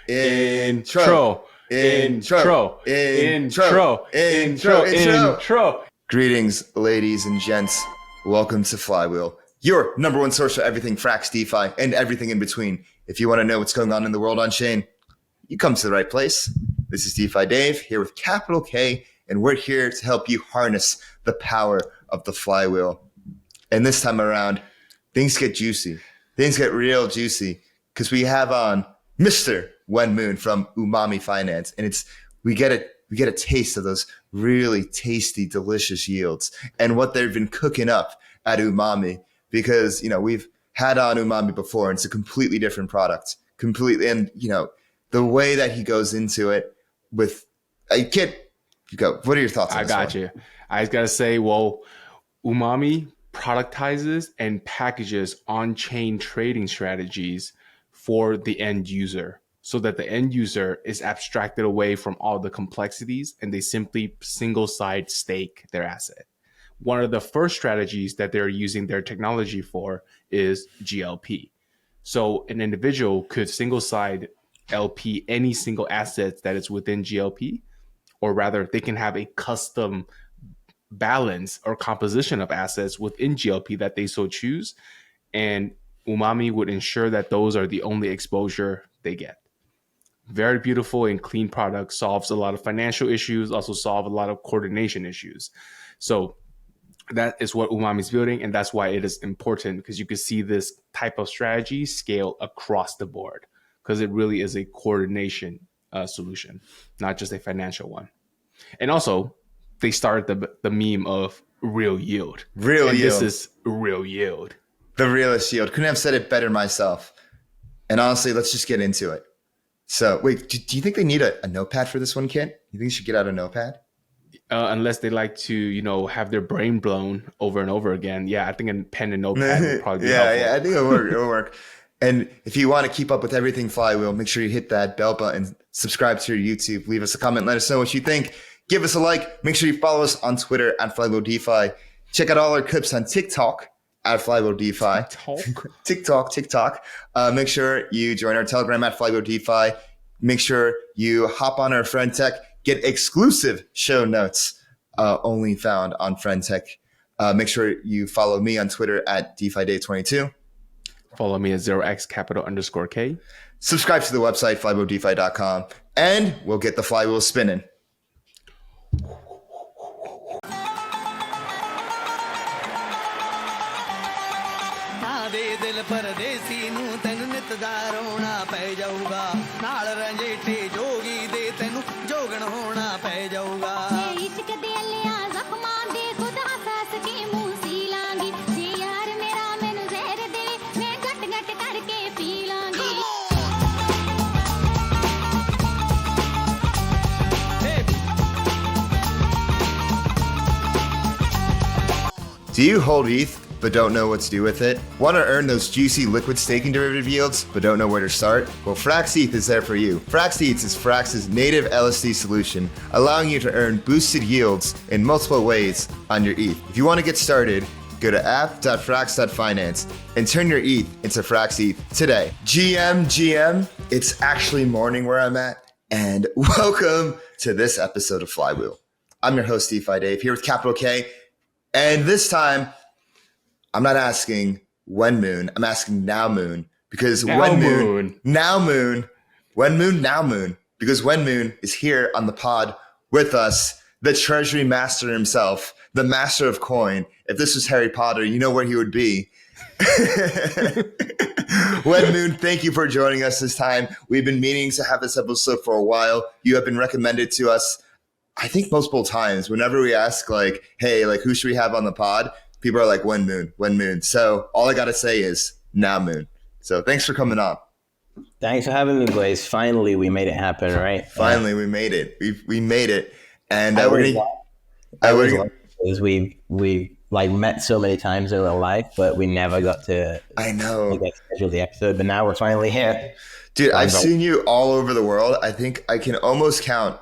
Intro. Greetings, ladies and gents. Welcome to Flywheel, your number one source for everything Frax, DeFi, and everything in between. If you want to know what's going on in the world on chain, you come to the right place. This is DeFi Dave here with capital K, and we're here to help you harness the power of the Flywheel. And this time around, things get juicy. Things get real juicy because we have on Mr. WenMoon from Umami Finance, and we get a taste of those really tasty, delicious yields and what they've been cooking up at Umami. Because we've had on Umami before, and it's a completely different product, and the way that he goes into it with a kid. What are your thoughts on this? I got you. I just gotta say, Umami productizes and packages on-chain trading strategies for the end user, so that the end user is abstracted away from all the complexities and they simply single-side stake their asset. One of the first strategies that they're using their technology for is GLP. So an individual could single-side LP any single asset that is within GLP, or rather they can have a custom balance or composition of assets within GLP that they so choose. And Umami would ensure that those are the only exposure they get. Very beautiful and clean product, solves a lot of financial issues, also solve a lot of coordination issues. So that is what Umami is building, and that's why it is important, because you can see this type of strategy scale across the board, because it really is a coordination solution, not just a financial one. And also, they started the meme of real yield. This is real yield. The realest yield. Couldn't have said it better myself. And honestly, let's just get into it. So wait, do you think they need a notepad for this one, Kit? You think you should get out a notepad? Unless they like to, have their brain blown over and over again. Yeah, I think a pen and notepad would probably be helpful. Yeah, I think it'll work. And if you want to keep up with everything Flywheel, make sure you hit that bell button, subscribe to your YouTube, leave us a comment, let us know what you think. Give us a like. Make sure you follow us on Twitter at Flywheel DeFi. Check out all our clips on TikTok at Flywheel DeFi. TikTok. Make sure you join our Telegram at Flywheel DeFi. Make sure you hop on our Friend Tech. Get exclusive show notes only found on Friend Tech. Make sure you follow me on Twitter at DeFiDay22. Follow me at 0xcapital_K. Subscribe to the website, flywheeldefi.com, and we'll get the flywheel spinning. ਪਰਦੇਸੀ ਨੂੰ ਤੈਨੂੰ ਨਿਤ ਦਾ ਰੋਣਾ ਪੈ ਜਾਊਗਾ ਨਾਲ ਰੰਜੇਟੇ ਜੋਗੀ ਦੇ ਤੈਨੂੰ ਜੋਗਣ ਹੋਣਾ ਪੈ ਜਾਊਗਾ ਜੇ ਇਸ਼ਕ ਦੇ ਲਿਆ ਜ਼ਖਮਾਂ ਦੇ ਖੁਦ ਹੱਸ ਕੇ ਮੂੰਹ ਸੀ ਲਾਂਗੀ ਜੇ ਯਾਰ ਮੇਰਾ ਮੈਨੂੰ ਜ਼ਹਿਰ ਦੇ ਮੈਂ ਘਟ ਘਟ ਕਰਕੇ ਪੀ ਲਾਂਗੀ Do you hold ETH but don't know what to do with it? Want to earn those juicy liquid staking derivative yields but don't know where to start? Well, Frax ETH is there for you. Frax ETH is Frax's native LSD solution, allowing you to earn boosted yields in multiple ways on your ETH. If you want to get started, go to app.frax.finance and turn your ETH into Frax ETH today. GM, it's actually morning where I'm at, and welcome to this episode of Flywheel. I'm your host, DeFi Dave, here with capital K. And this time, I'm not asking WenMoon, I'm asking NowMoon, because WenMoon, because WenMoon is here on the pod with us, the Treasury Master himself, the Master of Coin. If this was Harry Potter, you know where he would be. WenMoon, thank you for joining us this time. We've been meaning to have this episode for a while. You have been recommended to us, I think, multiple times. Whenever we ask, hey, who should we have on the pod? People are like, WenMoon. So all I got to say is NowMoon. So thanks for coming on. Thanks for having me, boys. Finally, we made it happen, right? Finally, we made it. We made it. And we met so many times in real life, but we never got to schedule the episode. But now we're finally here. Dude, I've seen you all over the world. I think I can almost count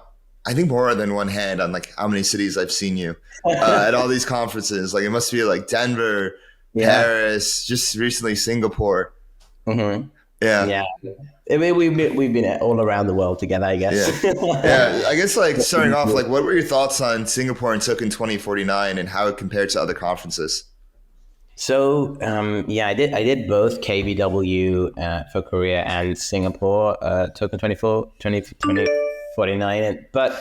more than one hand on how many cities I've seen you at all these conferences. It must be Denver, Paris, just recently Singapore. Mm-hmm. Yeah. Yeah. I mean, we've been all around the world together, I guess. Yeah. Yeah. I guess like starting off, like what were your thoughts on Singapore and Token 2049 and how it compared to other conferences? So yeah, I did both KBW for Korea and Singapore Token 2049. But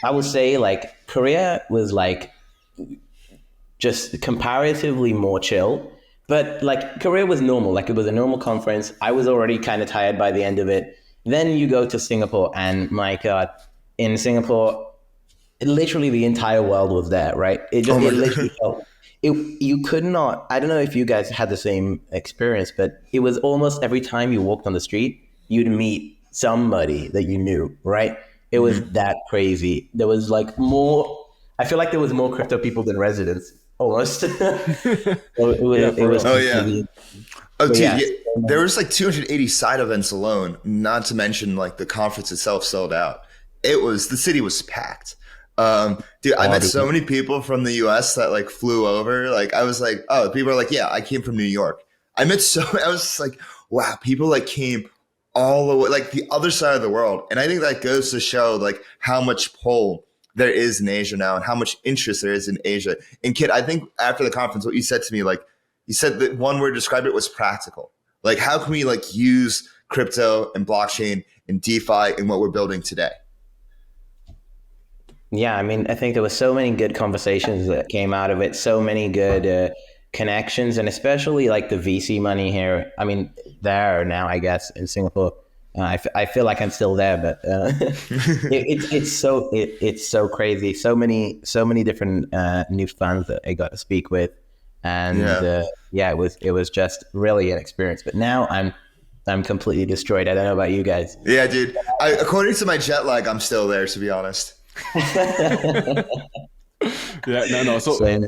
I would say like Korea was like just comparatively more chill. But like Korea was normal, like it was a normal conference. I was already kind of tired by the end of it. Then you go to Singapore, and my God, in Singapore, literally the entire world was there, right? Oh my It literally God. felt it. You could not. I don't know if you guys had the same experience, but it was almost every time you walked on the street, you'd meet somebody that you knew, right? It was that crazy. There was like more. I feel like there was more crypto people than residents, almost. So Yeah, it for was real. Oh yeah. completely. Oh, But dude, yeah, yeah, there was like 280 side events alone, not to mention like the conference itself sold out. The city was packed. Dude, I met so many people from the US that like flew over. Like, I was like, oh, people are like, yeah, I came from New York. I was just like, wow, people like came all the way, like the other side of the world. And I think that goes to show like how much pull there is in Asia now and how much interest there is in Asia. And Kit, I think after the conference, what you said to me, like, you said that one word to describe it was practical. Like, how can we like use crypto and blockchain and DeFi in what we're building today? yeah. I mean, I think there were so many good conversations that came out of it. So many good connections, and especially like the VC money here. I mean, there now, I guess, in Singapore. I feel like I'm still there, but it's so crazy. So many different new fans that I got to speak with, and Yeah. yeah, it was just really an experience. But now I'm completely destroyed. I don't know about you guys. Yeah, dude. According to my jet lag, I'm still there, to be honest. Yeah, no. So Same.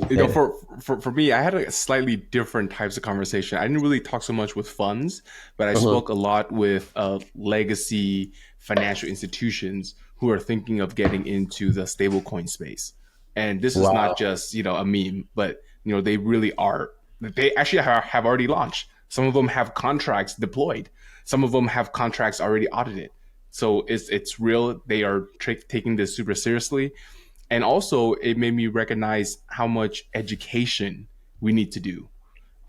for me, I had a slightly different types of conversation. I didn't really talk so much with funds, but I spoke a lot with legacy financial institutions who are thinking of getting into the stablecoin space. And this is Wow. not just a meme, but they really are. They actually have already launched. Some of them have contracts deployed. Some of them have contracts already audited. So it's real. They are taking this super seriously. And also, it made me recognize how much education we need to do.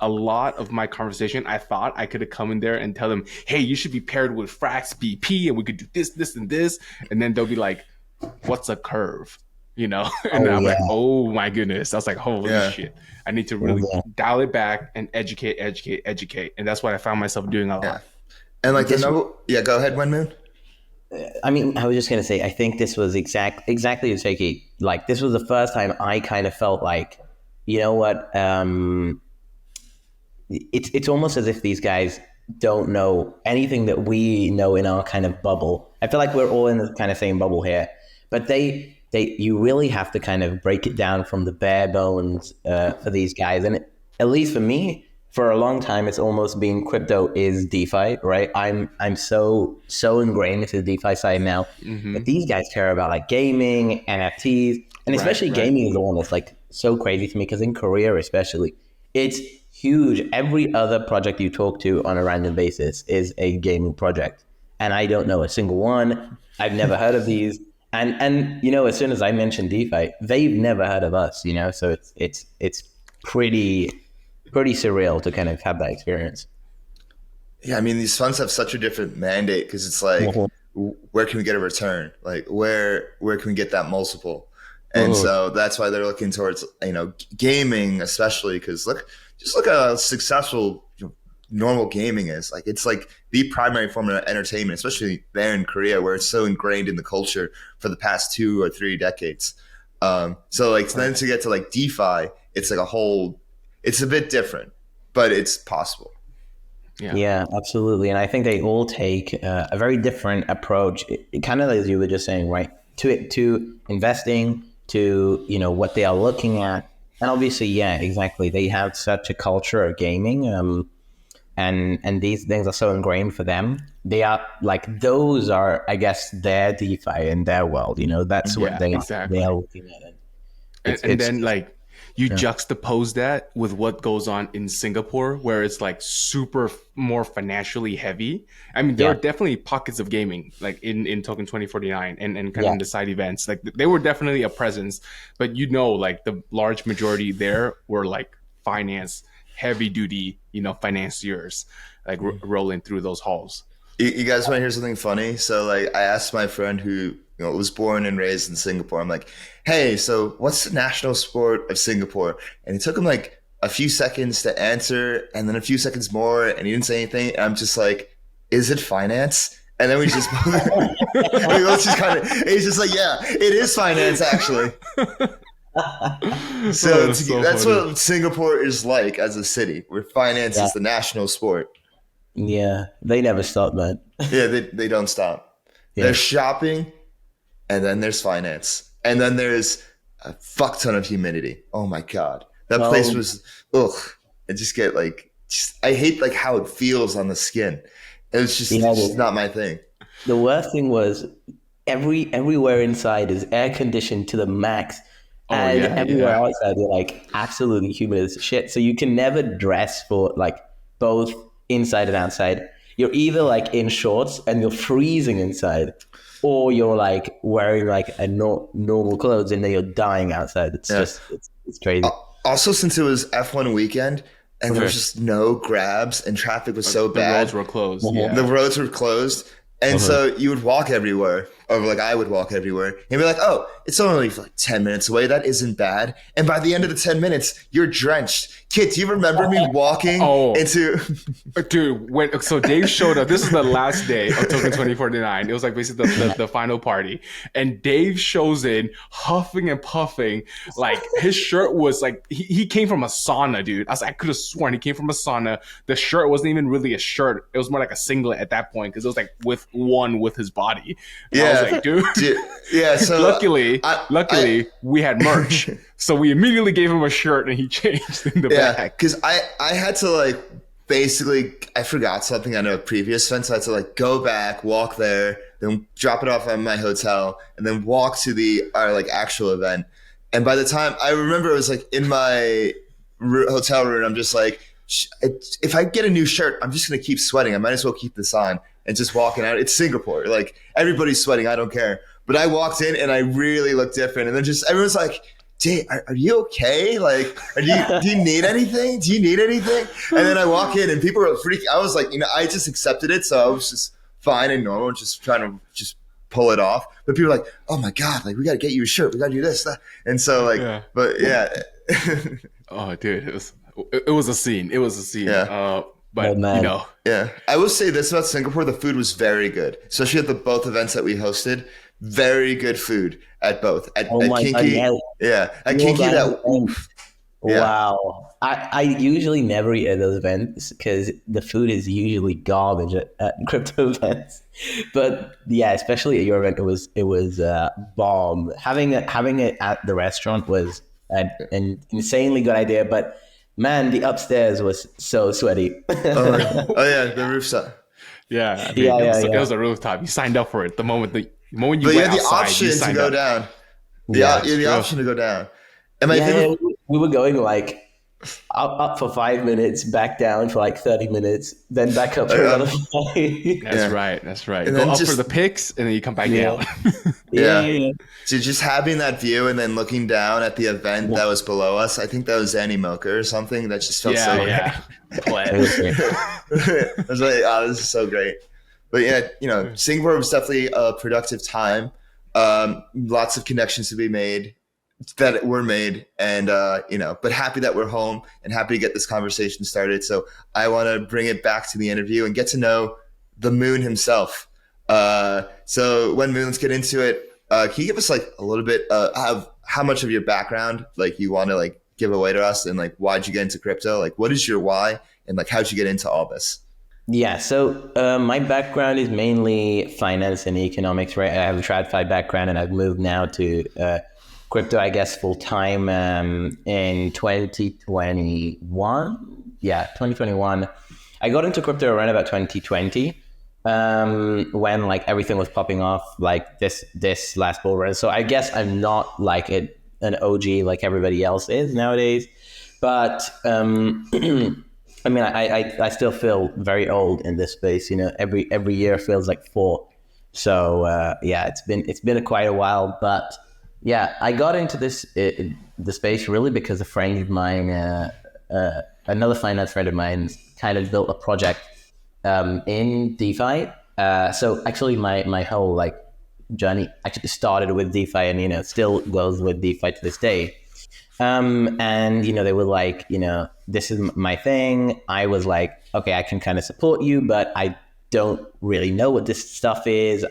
A lot of my conversation, I thought I could have come in there and tell them, hey, you should be paired with Frax BP and we could do this, this, and this. And then they'll be like, what's a curve? And Oh I'm like, yeah. oh my goodness. I was like, holy Yeah. shit. I need to really Yeah. dial it back and educate. And that's what I found myself doing a Yeah. lot. And like This- yeah, go ahead, WenMoon. I mean, I was just gonna say, I think this was exactly the shaky. Like, this was the first time I kind of felt like, you know what? It's almost as if these guys don't know anything that we know in our kind of bubble. I feel like we're all in the kind of same bubble here, but you really have to kind of break it down from the bare bones for these guys. And at least for me, for a long time, it's almost been crypto is DeFi, right? I'm so ingrained into the DeFi side now. But these guys care about like gaming, NFTs, and especially right. gaming is the one that's like so crazy to me because in Korea especially, it's huge. Every other project you talk to on a random basis is a gaming project, and I don't know a single one. I've never heard of these. And as soon as I mention DeFi, they've never heard of us, so it's pretty surreal to kind of have that experience. Yeah, I mean, these funds have such a different mandate because it's like, where can we get a return? Like, where can we get that multiple? And so that's why they're looking towards, gaming, especially because just look at how successful normal gaming is. Like, it's like the primary form of entertainment, especially there in Korea, where it's so ingrained in the culture for the past 2 or 3 decades. So like then to get to like DeFi, it's like it's a bit different, but it's possible. Yeah, absolutely. And I think they all take a very different approach, kind of as you were just saying, right? To investing, to what they are looking at, and obviously, yeah, exactly. They have such a culture of gaming, and these things are so ingrained for them. They are like those are, I guess, their DeFi in their world. That's what Yeah, exactly. they are looking at it. And then like You juxtapose that with what goes on in Singapore, where it's like super more financially heavy. I mean, there are definitely pockets of gaming, like in Token 2049 and kind of in the side events. Like they were definitely a presence, but like the large majority there were like finance, heavy duty, financiers, like rolling through those halls. You guys want to hear something funny? So like I asked my friend who was born and raised in Singapore. I'm like, hey, so what's the national sport of Singapore? And it took him like a few seconds to answer and then a few seconds more and he didn't say anything. And I'm just like, is it finance? And then we just he's just like, yeah, it is finance actually. So that's funny. What Singapore is like as a city, where finance is the national sport. Yeah, they never stop, man. Yeah, they don't stop. Yeah. There's shopping, and then there's finance, and then there's a fuck ton of humidity. Oh my god, that place was I just get I hate like how it feels on the skin. It's just not my thing. The worst thing was everywhere inside is air conditioned to the max. And everywhere outside they're like absolutely humid as shit. So you can never dress for like both inside and outside. You're either like in shorts and you're freezing inside, or you're like wearing like a normal clothes and then you're dying outside. It's just it's crazy. Also, since it was F1 weekend and there was just no grabs and traffic was so bad. The roads were closed. The roads were closed. And so you would walk everywhere, or like I would walk everywhere, and be like, oh, it's only like 10 minutes away. That isn't bad. And by the end of the 10 minutes, you're drenched. Kit, do you remember me walking into... Dude, so Dave showed up. This is the last day of Token 2049. It was like basically the final party. And Dave shows in huffing and puffing. Like his shirt was like, he came from a sauna, dude. I could have sworn he came from a sauna. The shirt wasn't even really a shirt. It was more like a singlet at that point because it was like with his body. And I was like, dude. Yeah, so luckily we had merch. So we immediately gave him a shirt and he changed in the back. Because I had to like basically, I forgot something on a previous event. So I had to like go back, walk there, then drop it off at my hotel, and then walk to our like actual event. And by the time I remember, it was like in my hotel room, I'm just like, if I get a new shirt, I'm just going to keep sweating. I might as well keep this on and just walking out. It's Singapore. Like everybody's sweating. I don't care. But I walked in and I really looked different. And then just everyone's like, Jay, are you okay? Like, do you need anything? Do you need anything? And then I walk in and people are freaking. I was like, I just accepted it. So I was just fine and normal, just trying to just pull it off. But people are like, oh my God, like we got to get you a shirt. We got to do this, that. And so like, but yeah. Oh, dude, it was a scene. It was a scene. Yeah. But Yeah. I will say this about Singapore. The food was very good, especially at both events that we hosted. Very good food at both. At Kinky. At Kinky, oof. Wow. I usually never eat at those events because the food is usually garbage at crypto events. But yeah, especially at your event, it was bomb. Having it at the restaurant was an insanely good idea. But man, the upstairs was so sweaty. The rooftop. Yeah, it was a rooftop. You signed up for it the moment you went outside. The option to go down. The option to go down. And we were going like up for 5 minutes, back down for like 30 minutes, then back up for another 5. That's right. And go up for the picks, and then you come back down. So just having that view and then looking down at the event that was below us, I think that was Annie Milker or something. That just felt so great. I was like, oh, this is so great. But yeah, Singapore was definitely a productive time. Lots of connections to be made that were made, and but happy that we're home and happy to get this conversation started. So I want to bring it back to the interview and get to know the Moon himself. So WenMoon, let's get into it. Can you give us like a little bit of how much of your background like you want to like give away to us, and like why'd you get into crypto? Like what is your why, and like how'd you get into all this? Yeah, so my background is mainly finance and economics, right? I have a TradFi background, and I've moved now to crypto, I guess, full time in 2021. Yeah, 2021. I got into crypto around about 2020 when like everything was popping off, like this last bull run. So I guess I'm not like an OG like everybody else is nowadays. But I mean, I still feel very old in this space. You know, every year feels like 4. So yeah, it's been quite a while. But yeah, I got into the space really because a friend of mine, another finance friend of mine, kind of built a project in DeFi. So actually, my whole like journey actually started with DeFi, and you know, still goes with DeFi to this day. And you know, they were like, you know, this is my thing. I was like, okay, I can kind of support you, but I don't really know what this stuff is.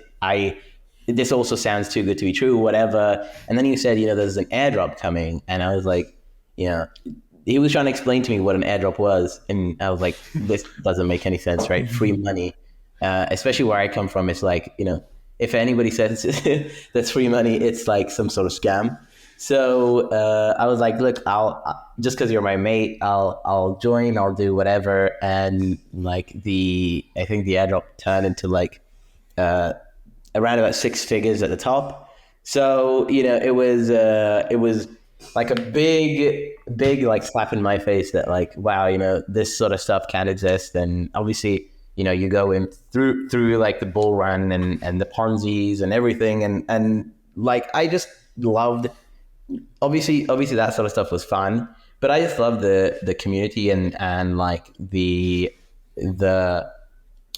This also sounds too good to be true, whatever. And then you said, you know, there's an airdrop coming, and I was like, you know, he was trying to explain to me what an airdrop was, and I was like, this doesn't make any sense, right? Free money, especially where I come from. It's like, you know, if anybody says that's free money, it's like some sort of scam. So I was like, look, I'll just because you're my mate, I'll join, I'll do whatever. And like I think the airdrop turned into like around about 6 figures at the top. So you know, it was like a big like slap in my face that like, wow, you know, this sort of stuff can exist. And obviously, you know, you go in through like the bull run and the Ponzi's and everything, and like I just loved. Obviously that sort of stuff was fun, but I just love the community and like the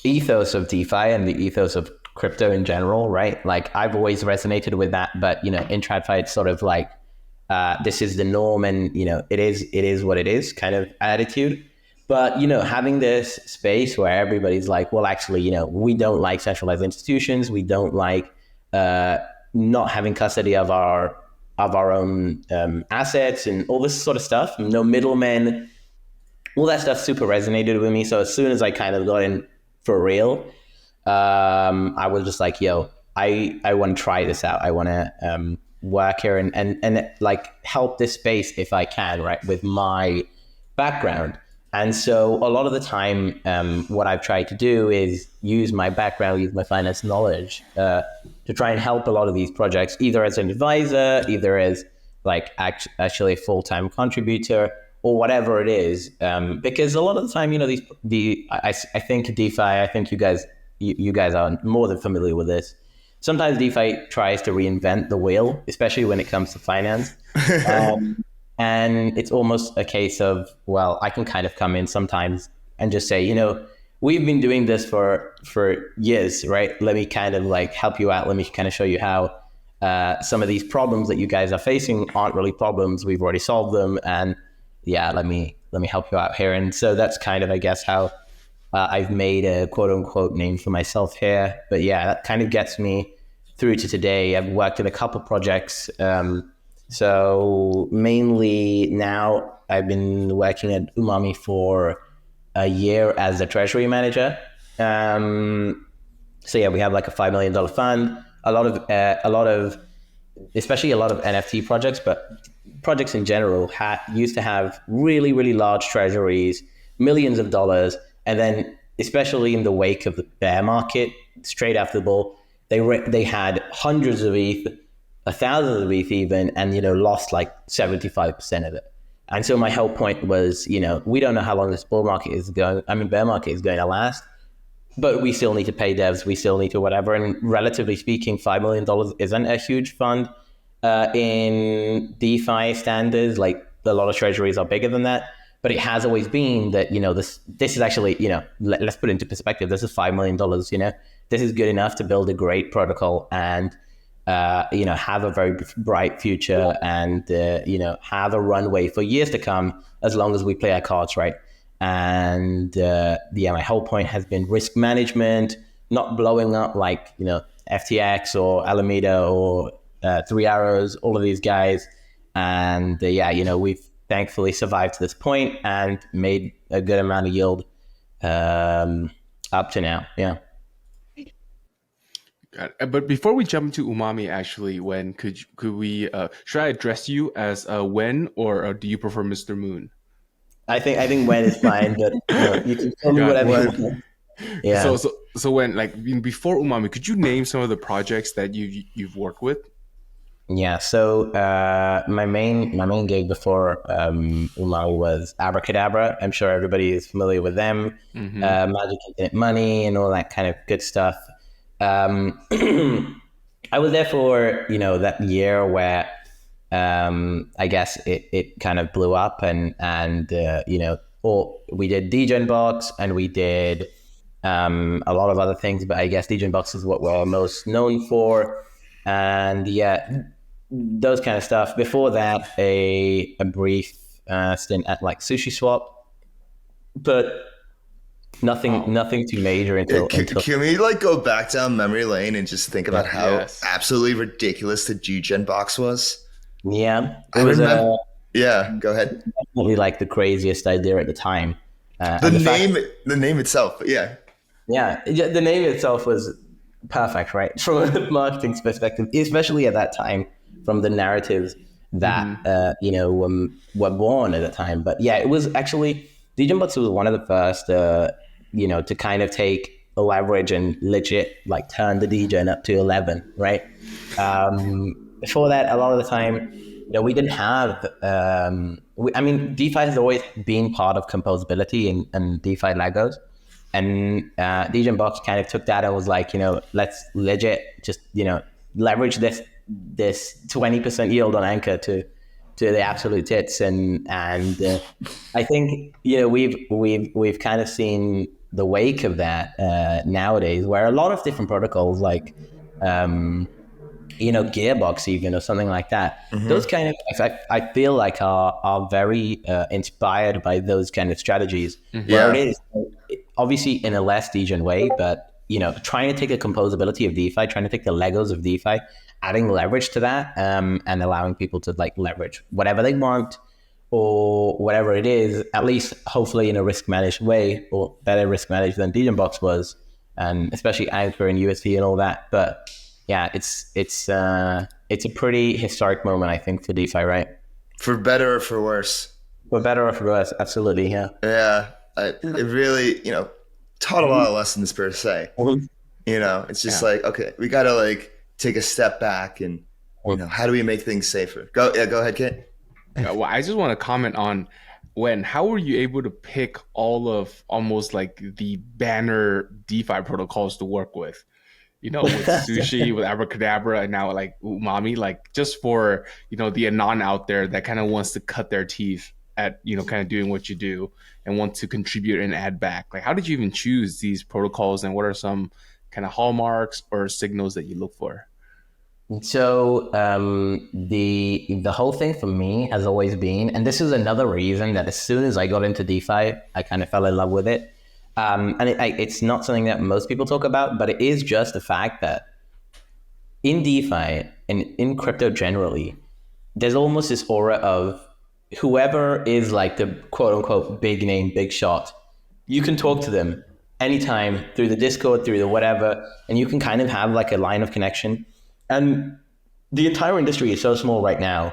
ethos of DeFi and the ethos of crypto in general, right? Like I've always resonated with that, but you know, in TradFi, it's sort of like this is the norm, and you know, it is what it is kind of attitude. But you know, having this space where everybody's like, well, actually, you know, we don't like centralized institutions, we don't like not having custody of our own assets and all this sort of stuff. No middlemen, all that stuff super resonated with me. So as soon as I kind of got in for real, I was just like, yo, I want to try this out. I want to work here and like help this space if I can, right, with my background. And so a lot of the time, what I've tried to do is use my background, use my finance knowledge to try and help a lot of these projects, either as an advisor, either as like actually a full-time contributor, or whatever it is. Because a lot of the time, you know, I think DeFi, I think you guys are more than familiar with this. Sometimes DeFi tries to reinvent the wheel, especially when it comes to finance. And it's almost a case of, well, I can kind of come in sometimes and just say, you know, we've been doing this for years, right? Let me kind of like help you out. Let me kind of show you how some of these problems that you guys are facing aren't really problems. We've already solved them. And yeah, let me help you out here. And so that's kind of, I guess, how I've made a quote unquote name for myself here. But yeah, that kind of gets me through to today. I've worked in a couple projects. So mainly now I've been working at Umami for a year as a Treasury Manager. So yeah, we have like a $5 million fund, a lot of, especially a lot of NFT projects, but projects in general used to have really, really large treasuries, millions of dollars. And then especially in the wake of the bear market, straight after the bull, they had hundreds of ETH, thousands of ETH even, and, you know, lost like 75% of it. And so my whole point was, you know, we don't know how long this bear market is going to last, but we still need to pay devs. We still need to whatever. And relatively speaking, $5 million isn't a huge fund in DeFi standards. Like a lot of treasuries are bigger than that, but it has always been that, you know, this is actually, you know, let's put it into perspective. This is $5 million, you know, this is good enough to build a great protocol and, you know, have a very bright future and, you know, have a runway for years to come as long as we play our cards right. And yeah, my whole point has been risk management, not blowing up like, you know, FTX or Alameda or Three Arrows, all of these guys. And yeah, you know, we've thankfully survived to this point and made a good amount of yield up to now. Yeah. But before we jump into Umami, actually, Wen, could we should I address you as Wen, or do you prefer Mr. Moon? I think Wen is fine, but you know, you can tell me whatever you want. Yeah. So Wen, like before Umami, could you name some of the projects that you've worked with? Yeah, so my main gig before Umami was Abracadabra. I'm sure everybody is familiar with them. Mm-hmm. Magic Infinite Money and all that kind of good stuff. Um, I was there for that year where I guess it kind of blew up or we did Degen Box and we did a lot of other things, but I guess Degen Box is what we're most known for. And yeah, those kind of stuff. Before that, a brief stint at like Sushi Swap, but Oh, nothing too major until Can we like go back down memory lane and just think about how yes. absolutely ridiculous the Degen box was? yeah, it I was remember. Yeah, go ahead. definitely like the craziest idea at the time. The And the fact, the name itself. But yeah, yeah, the name itself was perfect, right? From a marketing perspective, especially at that time, from the narratives that Mm-hmm. were born at the time. But yeah, it was actually Degen Box was one of the first, to kind of take a leverage and legit like turn the Degen up to 11, right? Before that, a lot of the time, we didn't have. I mean, DeFi has always been part of composability and DeFi Legos. And Degen Box kind of took that and was like, let's legit just, leverage this 20% yield on Anchor to the absolute tits. And I think, we've kind of seen the wake of that nowadays, where a lot of different protocols like, Gearbox even or something like that. Those kind of, I feel like are very inspired by those kind of strategies, where it yeah. is obviously in a less degen way, but trying to take a composability of DeFi, trying to take the Legos of DeFi, adding leverage to that, and allowing people to like leverage whatever they want or whatever it is, at least hopefully in a risk managed way or better risk managed than Degen Box was, and especially Anchor and USD and all that. But yeah, it's a pretty historic moment, I think, for DeFi, right? For better or for worse. For better or for worse, absolutely, yeah. Yeah, it really, taught a lot of lessons per se. It's just Yeah. like, okay, we got to like take a step back and, how do we make things safer? Go ahead, Kit. Well, I just want to comment on how were you able to pick all of almost like the banner DeFi protocols to work with? With sushi, with abracadabra, and now like umami, like just for the anon out there that kind of wants to cut their teeth at kind of doing what you do and want to contribute and add back. Like, how did you even choose these protocols, and what are some kind of hallmarks or signals that you look for? So the whole thing for me has always been, and this is another reason that as soon as I got into DeFi, I kind of fell in love with it. And it's not something that most people talk about, but it is just the fact that in DeFi and in crypto generally, there's almost this aura of whoever is like the quote unquote big name, big shot. You can talk to them anytime through the Discord, through the whatever, and you can kind of have like a line of connection. And the entire industry is so small right now.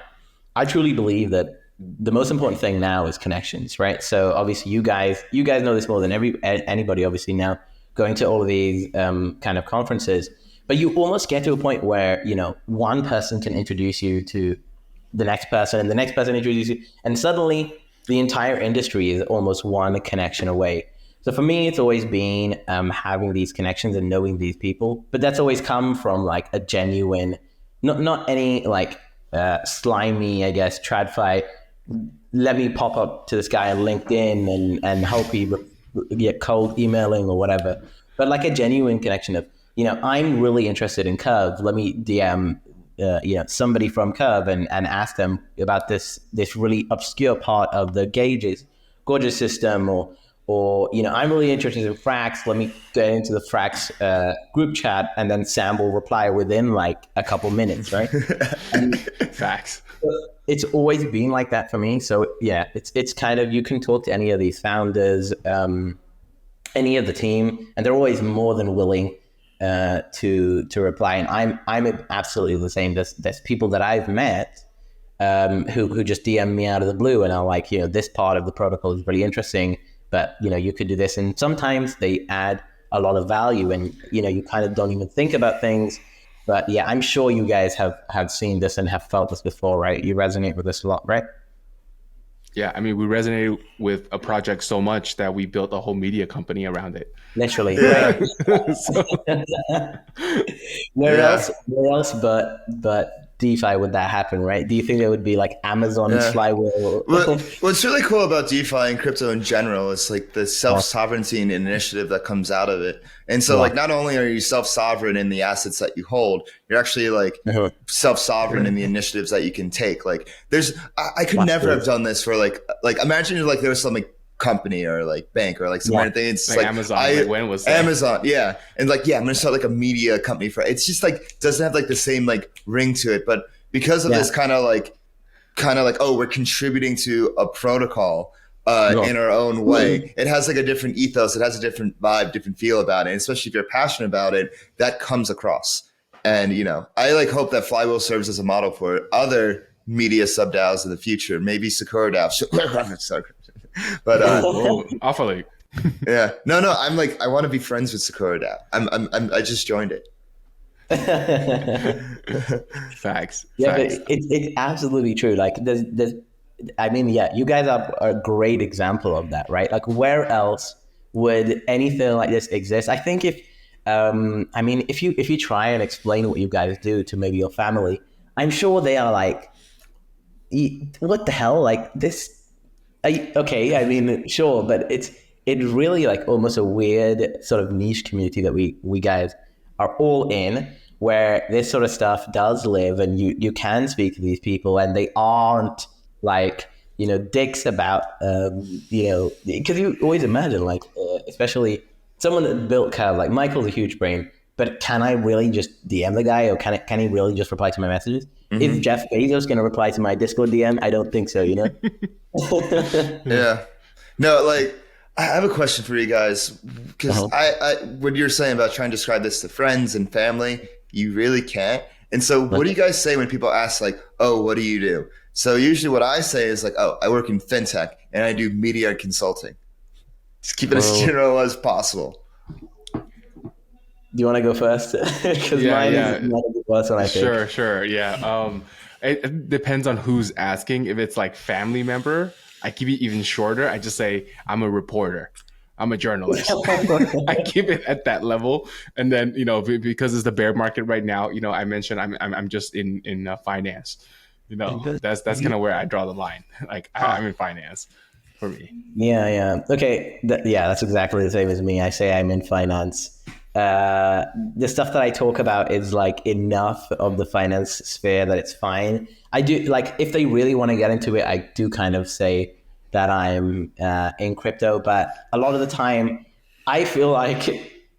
I truly believe that the most important thing now is connections, right? So obviously you guys know this more than anybody obviously now, going to all of these kind of conferences, but you almost get to a point where one person can introduce you to the next person and the next person introduces you, and suddenly the entire industry is almost one connection away. So for me, it's always been having these connections and knowing these people, but that's always come from like a genuine, not any like slimy, I guess, TradFi. Let me pop up to this guy on LinkedIn and help you get cold emailing or whatever, but like a genuine connection of, I'm really interested in Curve. Let me DM somebody from Curve and ask them about this really obscure part of the Gorgeous system, or I'm really interested in Frax. Let me get into the Frax group chat, and then Sam will reply within like a couple minutes, right? Facts. It's always been like that for me. So yeah, it's kind of, you can talk to any of these founders, any of the team, and they're always more than willing to reply. And I'm absolutely the same. There's people that I've met who just DM me out of the blue and are like, this part of the protocol is really interesting, but you could do this. And sometimes they add a lot of value, and you kind of don't even think about things. But yeah, I'm sure you guys have seen this and have felt this before, right? You resonate with this a lot, right? Yeah, I mean, we resonated with a project so much that we built a whole media company around it. Literally, Yeah. right? So, Where Yeah. else? Where else but DeFi would that happen, right? Do you think there would be like Amazon's Yeah. Flywheel? What's really cool about DeFi and crypto in general is like the self-sovereignty and initiative that comes out of it. And so like not only are you self-sovereign in the assets that you hold, you're actually like self-sovereign in the initiatives that you can take. Like I could never have done this for like imagine like there was some like company or like bank or like some random thing. It's like Amazon. Like, when was that? Amazon, yeah. And like, yeah, I'm gonna start like a media company for it's just like doesn't have like the same like ring to it. But because of this kind of like, oh, we're contributing to a protocol in our own way. It has like a different ethos, it has a different vibe, different feel about it. And especially if you're passionate about it, that comes across. And you know, I like hope that Flywheel serves as a model for other media sub DAOs in the future, maybe Sakura DAO. But Alpha League. yeah, no, I'm like I want to be friends with Sakura DAO. I just joined it. Facts. Yeah, Facts. but it's absolutely true. Like there's I mean, yeah, you guys are a great example of that, right? Like where else would anything like this exist? I think I mean, if you try and explain what you guys do to maybe your family, I'm sure they are like, what the hell? Like this. Okay, I mean, sure, but it's really like almost a weird sort of niche community that we guys are all in, where this sort of stuff does live, and you can speak to these people, and they aren't like, you know, dicks about you know, because you always imagine like especially someone that built kind of like Michael's a huge brain, but can I really just DM the guy, or can he really just reply to my messages? Is Jeff Bezos going to reply to my Discord DM? I don't think so, you know. Yeah. No, like I have a question for you guys because I what you're saying about trying to describe this to friends and family, you really can't. And so what do you guys say when people ask like, oh, what do you do? So usually what I say is like, oh, I work in fintech and I do media consulting. Just keep it as general as possible. Do you want to go first? Because mine is not a good first one, I think. Sure. Yeah. It depends on who's asking. If it's like family member, I keep it even shorter. I just say I'm a reporter. I'm a journalist. I keep it at that level. And then, you know, because it's the bear market right now, you know, I mentioned I'm just in finance. You know, that's kind of where I draw the line. Like I'm in finance for me. Yeah. Okay. That's exactly the same as me. I say I'm in finance. The stuff that I talk about is like enough of the finance sphere that it's fine. I do like if they really want to get into it, I do kind of say that I'm in crypto, but a lot of the time I feel like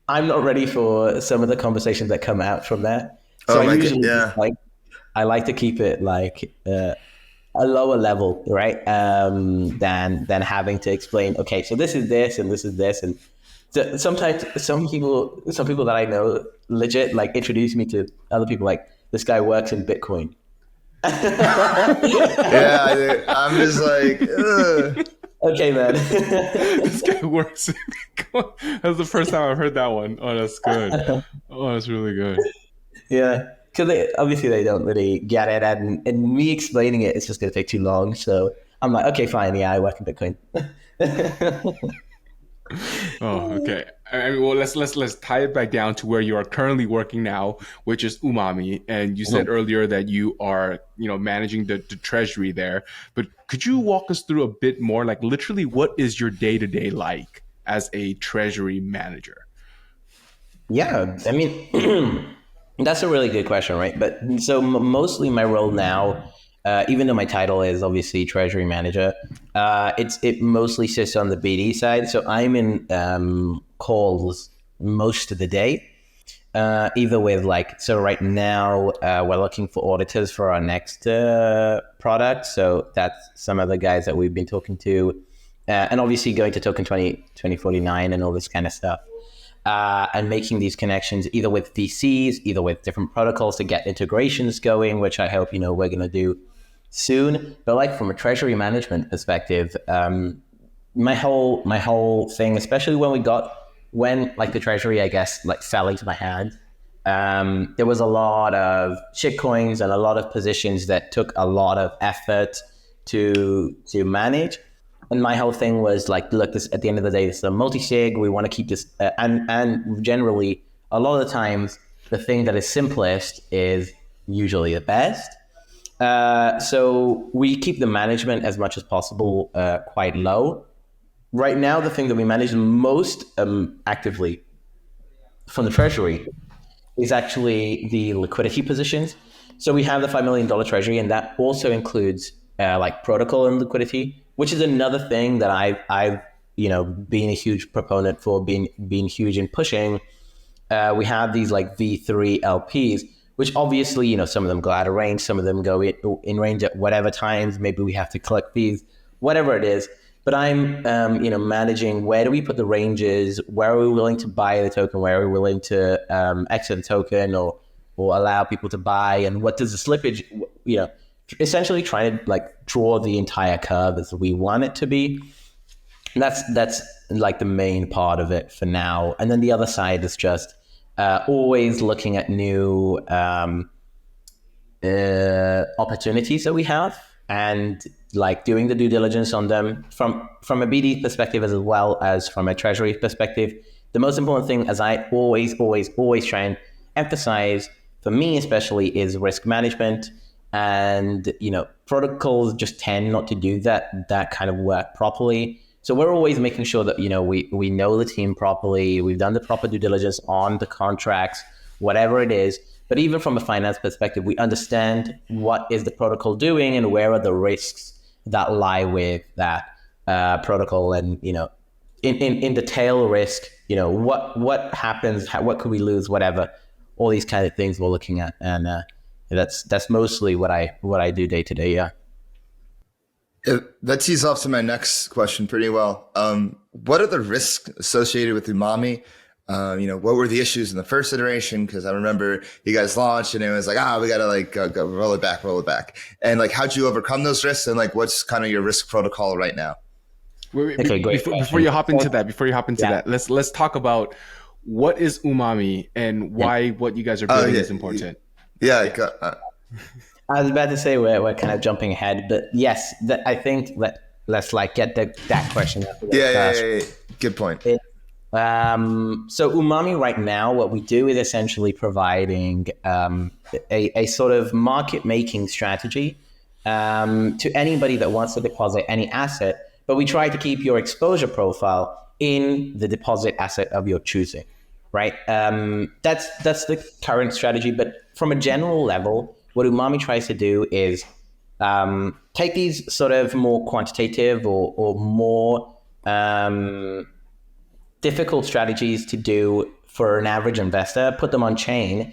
I'm not ready for some of the conversations that come out from there. So I usually I like to keep it like a lower level, right? Than having to explain, okay, so this is this and this is this, and sometimes some people that I know legit like introduce me to other people like this guy works in Bitcoin. Yeah, I'm just like, ugh. Okay, man. This guy works in Bitcoin. That's the first time I've heard that one. Oh, that's good. Oh, that's really good. Yeah, because obviously they don't really get it, and me explaining it, it's just going to take too long. So I'm like, okay, fine. Yeah, I work in Bitcoin. Oh, okay. I mean, well, let's tie it back down to where you are currently working now, which is Umami. And you said earlier that you are, you know, managing the treasury there. But could you walk us through a bit more, like literally, what is your day-to-day like as a treasury manager? Yeah, I mean, that's a really good question, right? But so mostly my role now, even though my title is obviously Treasury Manager, it mostly sits on the BD side. So I'm in calls most of the day, either with like, so right now we're looking for auditors for our next product. So that's some of the guys that we've been talking to, and obviously going to Token 2049 and all this kind of stuff. And making these connections either with VCs, either with different protocols to get integrations going, which I hope, you know, we're going to do soon. But like from a treasury management perspective, my whole thing, especially when like the treasury, I guess, like fell into my hands, there was a lot of shitcoins and a lot of positions that took a lot of effort to manage. And my whole thing was like, look, this at the end of the day, this is a multi-sig. We want to keep this, and generally, a lot of the times, the thing that is simplest is usually the best. So we keep the management as much as possible quite low. Right now, the thing that we manage most actively from the Treasury is actually the liquidity positions. So we have the $5 million Treasury, and that also includes like protocol and liquidity, which is another thing that I've been a huge proponent for, being huge in pushing. We have these like V3 LPs, which obviously, some of them go out of range, some of them go in range at whatever times. Maybe we have to collect fees, whatever it is. But I'm, managing where do we put the ranges, where are we willing to buy the token, where are we willing to exit the token or allow people to buy, and what does the slippage, essentially trying to like draw the entire curve as we want it to be. And that's like the main part of it for now. And then the other side is just always looking at new opportunities that we have, and like doing the due diligence on them from a BD perspective as well as from a treasury perspective. The most important thing, as I always try and emphasize, for me especially, is risk management. And protocols just tend not to do that kind of work properly. So we're always making sure that we know the team properly, we've done the proper due diligence on the contracts, whatever it is. But even from a finance perspective, we understand what is the protocol doing and where are the risks that lie with that protocol, and in the tail risk, what happens, what could we lose, whatever, all these kind of things we're looking at, and that's mostly what I do day to day. Yeah. That tees off to my next question pretty well. What are the risks associated with Umami? What were the issues in the first iteration? Because I remember you guys launched and it was like, we got to go roll it back. And like, how'd you overcome those risks? And like, what's kind of your risk protocol right now? Okay, great. Before you hop into that, let's talk about what is Umami and why what you guys are building is important. I was about to say we're kind of jumping ahead, but yes, I think let's like get that question out. Yeah. Good point. So Umami right now, what we do is essentially providing a sort of market making strategy to anybody that wants to deposit any asset, but we try to keep your exposure profile in the deposit asset of your choosing, right? That's the current strategy, but from a general level, what Umami tries to do is take these sort of more quantitative or more difficult strategies to do for an average investor, put them on chain,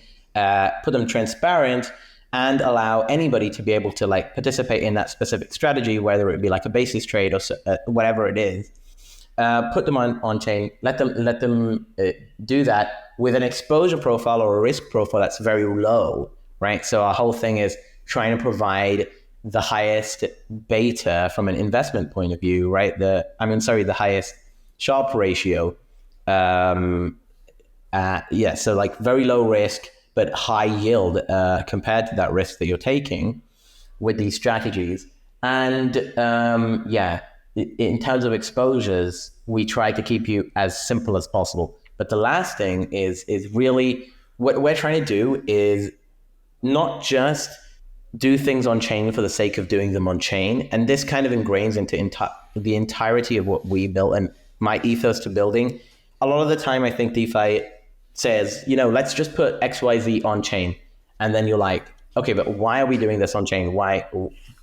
put them transparent, and allow anybody to be able to like participate in that specific strategy, whether it be like a basis trade or whatever it is. Put them on chain, let them do that with an exposure profile or a risk profile that's very low, right? So our whole thing is trying to provide the highest beta from an investment point of view, right? The highest Sharpe ratio. So like very low risk, but high yield compared to that risk that you're taking with these strategies. And in terms of exposures, we try to keep you as simple as possible. But the last thing is really what we're trying to do is not just do things on chain for the sake of doing them on chain. And this kind of ingrains into the entirety of what we built and my ethos to building. A lot of the time, I think DeFi says, let's just put XYZ on chain. And then you're like, okay, but why are we doing this on chain? Why,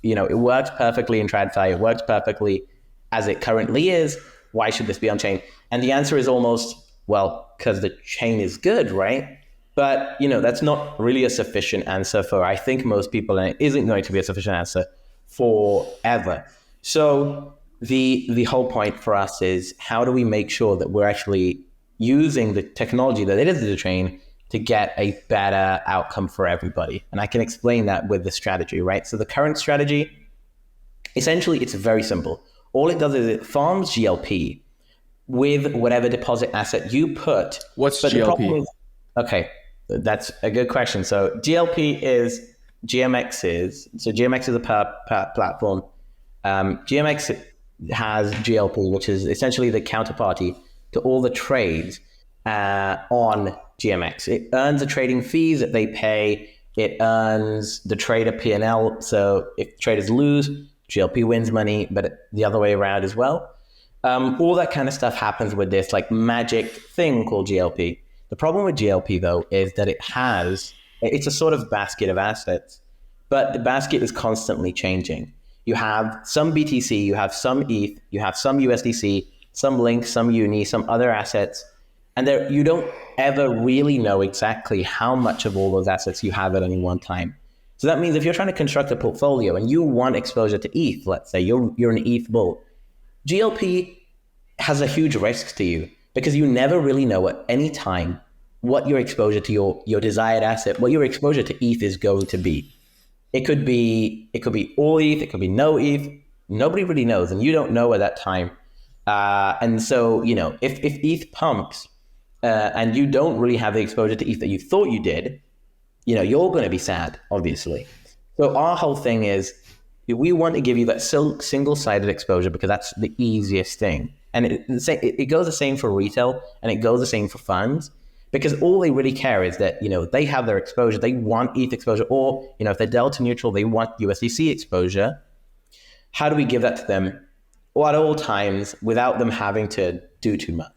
it works perfectly in TradFi. It works perfectly as it currently is. Why should this be on chain? And the answer is almost, well, because the chain is good, right? But, that's not really a sufficient answer for, I think, most people, and it isn't going to be a sufficient answer forever. So the whole point for us is how do we make sure that we're actually using the technology that it is the chain to get a better outcome for everybody? And I can explain that with the strategy, right? So the current strategy, essentially, it's very simple. All it does is it farms GLP with whatever deposit asset you put. What's GLP? Okay. That's a good question. So GLP is GMX's. So GMX is a platform. GMX has GLP, which is essentially the counterparty to all the trades on GMX. It earns the trading fees that they pay. It earns the trader P&L. So if traders lose, GLP wins money, but the other way around as well. All that kind of stuff happens with this like magic thing called GLP. The problem with GLP, though, is that it's a sort of basket of assets, but the basket is constantly changing. You have some BTC, you have some ETH, you have some USDC, some Link, some Uni, some other assets, and you don't ever really know exactly how much of all those assets you have at any one time. So that means if you're trying to construct a portfolio and you want exposure to ETH, let's say you're an ETH bull, GLP has a huge risk to you because you never really know at any time what your exposure to your desired asset, what your exposure to ETH is going to be. It could be all ETH, it could be no ETH. Nobody really knows, and you don't know at that time. And so, if ETH pumps and you don't really have the exposure to ETH that you thought you did, you're going to be sad, obviously. So our whole thing is we want to give you that single-sided exposure because that's the easiest thing. And it goes the same for retail and it goes the same for funds. Because all they really care is that, they have their exposure, they want ETH exposure, or, if they're delta neutral, they want USDC exposure. How do we give that to them? Well, at all times without them having to do too much.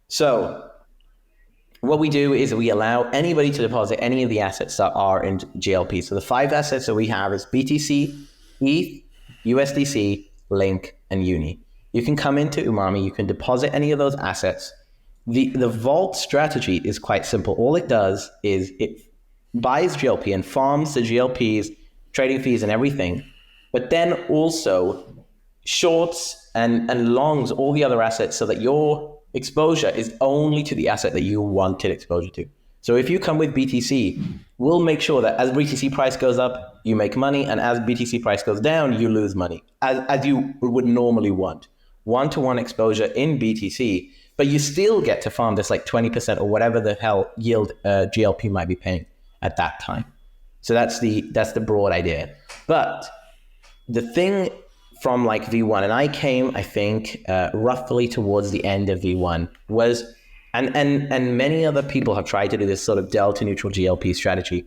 So what we do is we allow anybody to deposit any of the assets that are in GLP. So the 5 assets that we have is BTC, ETH, USDC, Link, and Uni. You can come into Umami, you can deposit any of those assets. The vault strategy is quite simple. All it does is it buys GLP and farms the GLP's trading fees and everything, but then also shorts and longs all the other assets so that your exposure is only to the asset that you wanted exposure to. So if you come with BTC, we'll make sure that as BTC price goes up, you make money, and as BTC price goes down, you lose money, as you would normally want. One-to-one exposure in BTC, but you still get to farm this like 20% or whatever the hell yield GLP might be paying at that time. So that's the broad idea. But the thing from like V1, and I came, I think, roughly towards the end of V1 was, and many other people have tried to do this sort of delta neutral GLP strategy.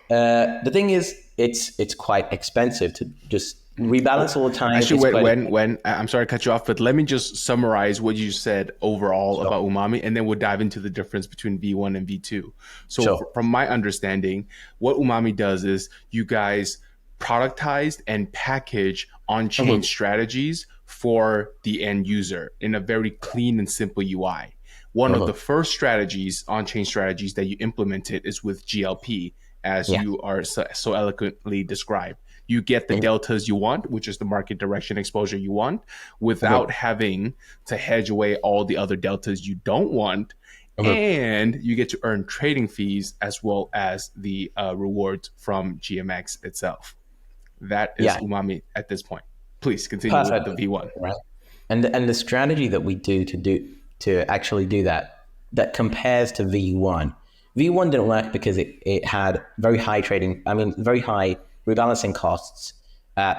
The thing is, it's quite expensive to just rebalance all the time. Actually, when I'm sorry to cut you off, but let me just summarize what you said overall about Umami, and then we'll dive into the difference between V1 and V2. So from my understanding, what Umami does is you guys productized and package on-chain strategies for the end user in a very clean and simple UI. One of the first strategies, on-chain strategies that you implemented is with GLP, as you are so eloquently described. You get the deltas you want, which is the market direction exposure you want, without having to hedge away all the other deltas you don't want. And you get to earn trading fees as well as the rewards from GMX itself. That is Umami at this point. Please continue with the V1. Right. And the strategy that we do to actually do that compares to V1. V1 didn't work because it had very high very high rebalancing costs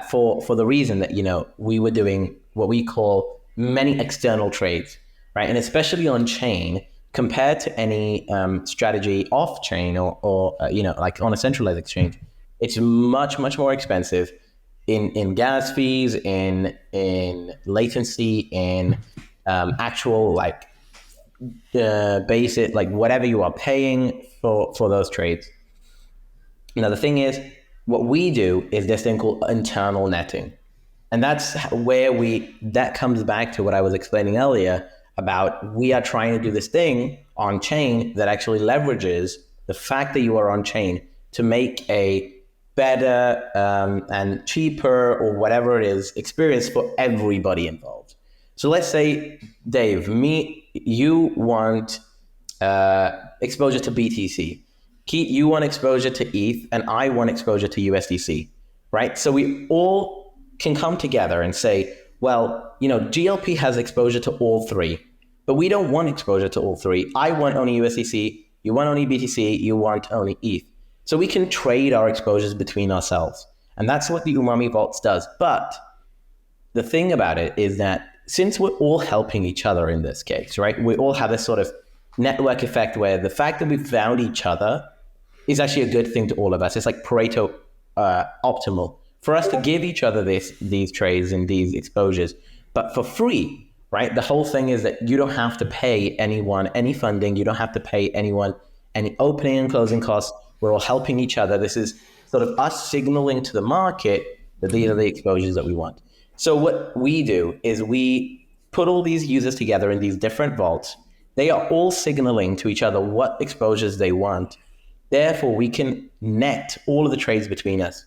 for the reason that, we were doing what we call many external trades, right? And especially on chain, compared to any strategy off chain or like on a centralized exchange, it's much, much more expensive in gas fees, in latency, in actual like basic, like whatever you are paying for those trades. Now, the thing is, what we do is this thing called internal netting. And that's where that comes back to what I was explaining earlier about we are trying to do this thing on chain that actually leverages the fact that you are on chain to make a better and cheaper or whatever it is experience for everybody involved. So let's say, Dave, you want exposure to BTC. Keith, you want exposure to ETH, and I want exposure to USDC, right? So we all can come together and say, well, GLP has exposure to all three, but we don't want exposure to all three. I want only USDC. You want only BTC, you want only ETH. So we can trade our exposures between ourselves. And that's what the Umami Vaults does. But the thing about it is that since we're all helping each other in this case, right? We all have this sort of network effect where the fact that we've found each other is actually a good thing to all of us. It's like Pareto optimal for us to give each other these trades and these exposures, but for free, right? The whole thing is that you don't have to pay anyone any funding. You don't have to pay anyone any opening and closing costs. We're all helping each other. This is sort of us signaling to the market that these are the exposures that we want. So what we do is we put all these users together in these different vaults. They are all signaling to each other what exposures they want. Therefore, we can net all of the trades between us.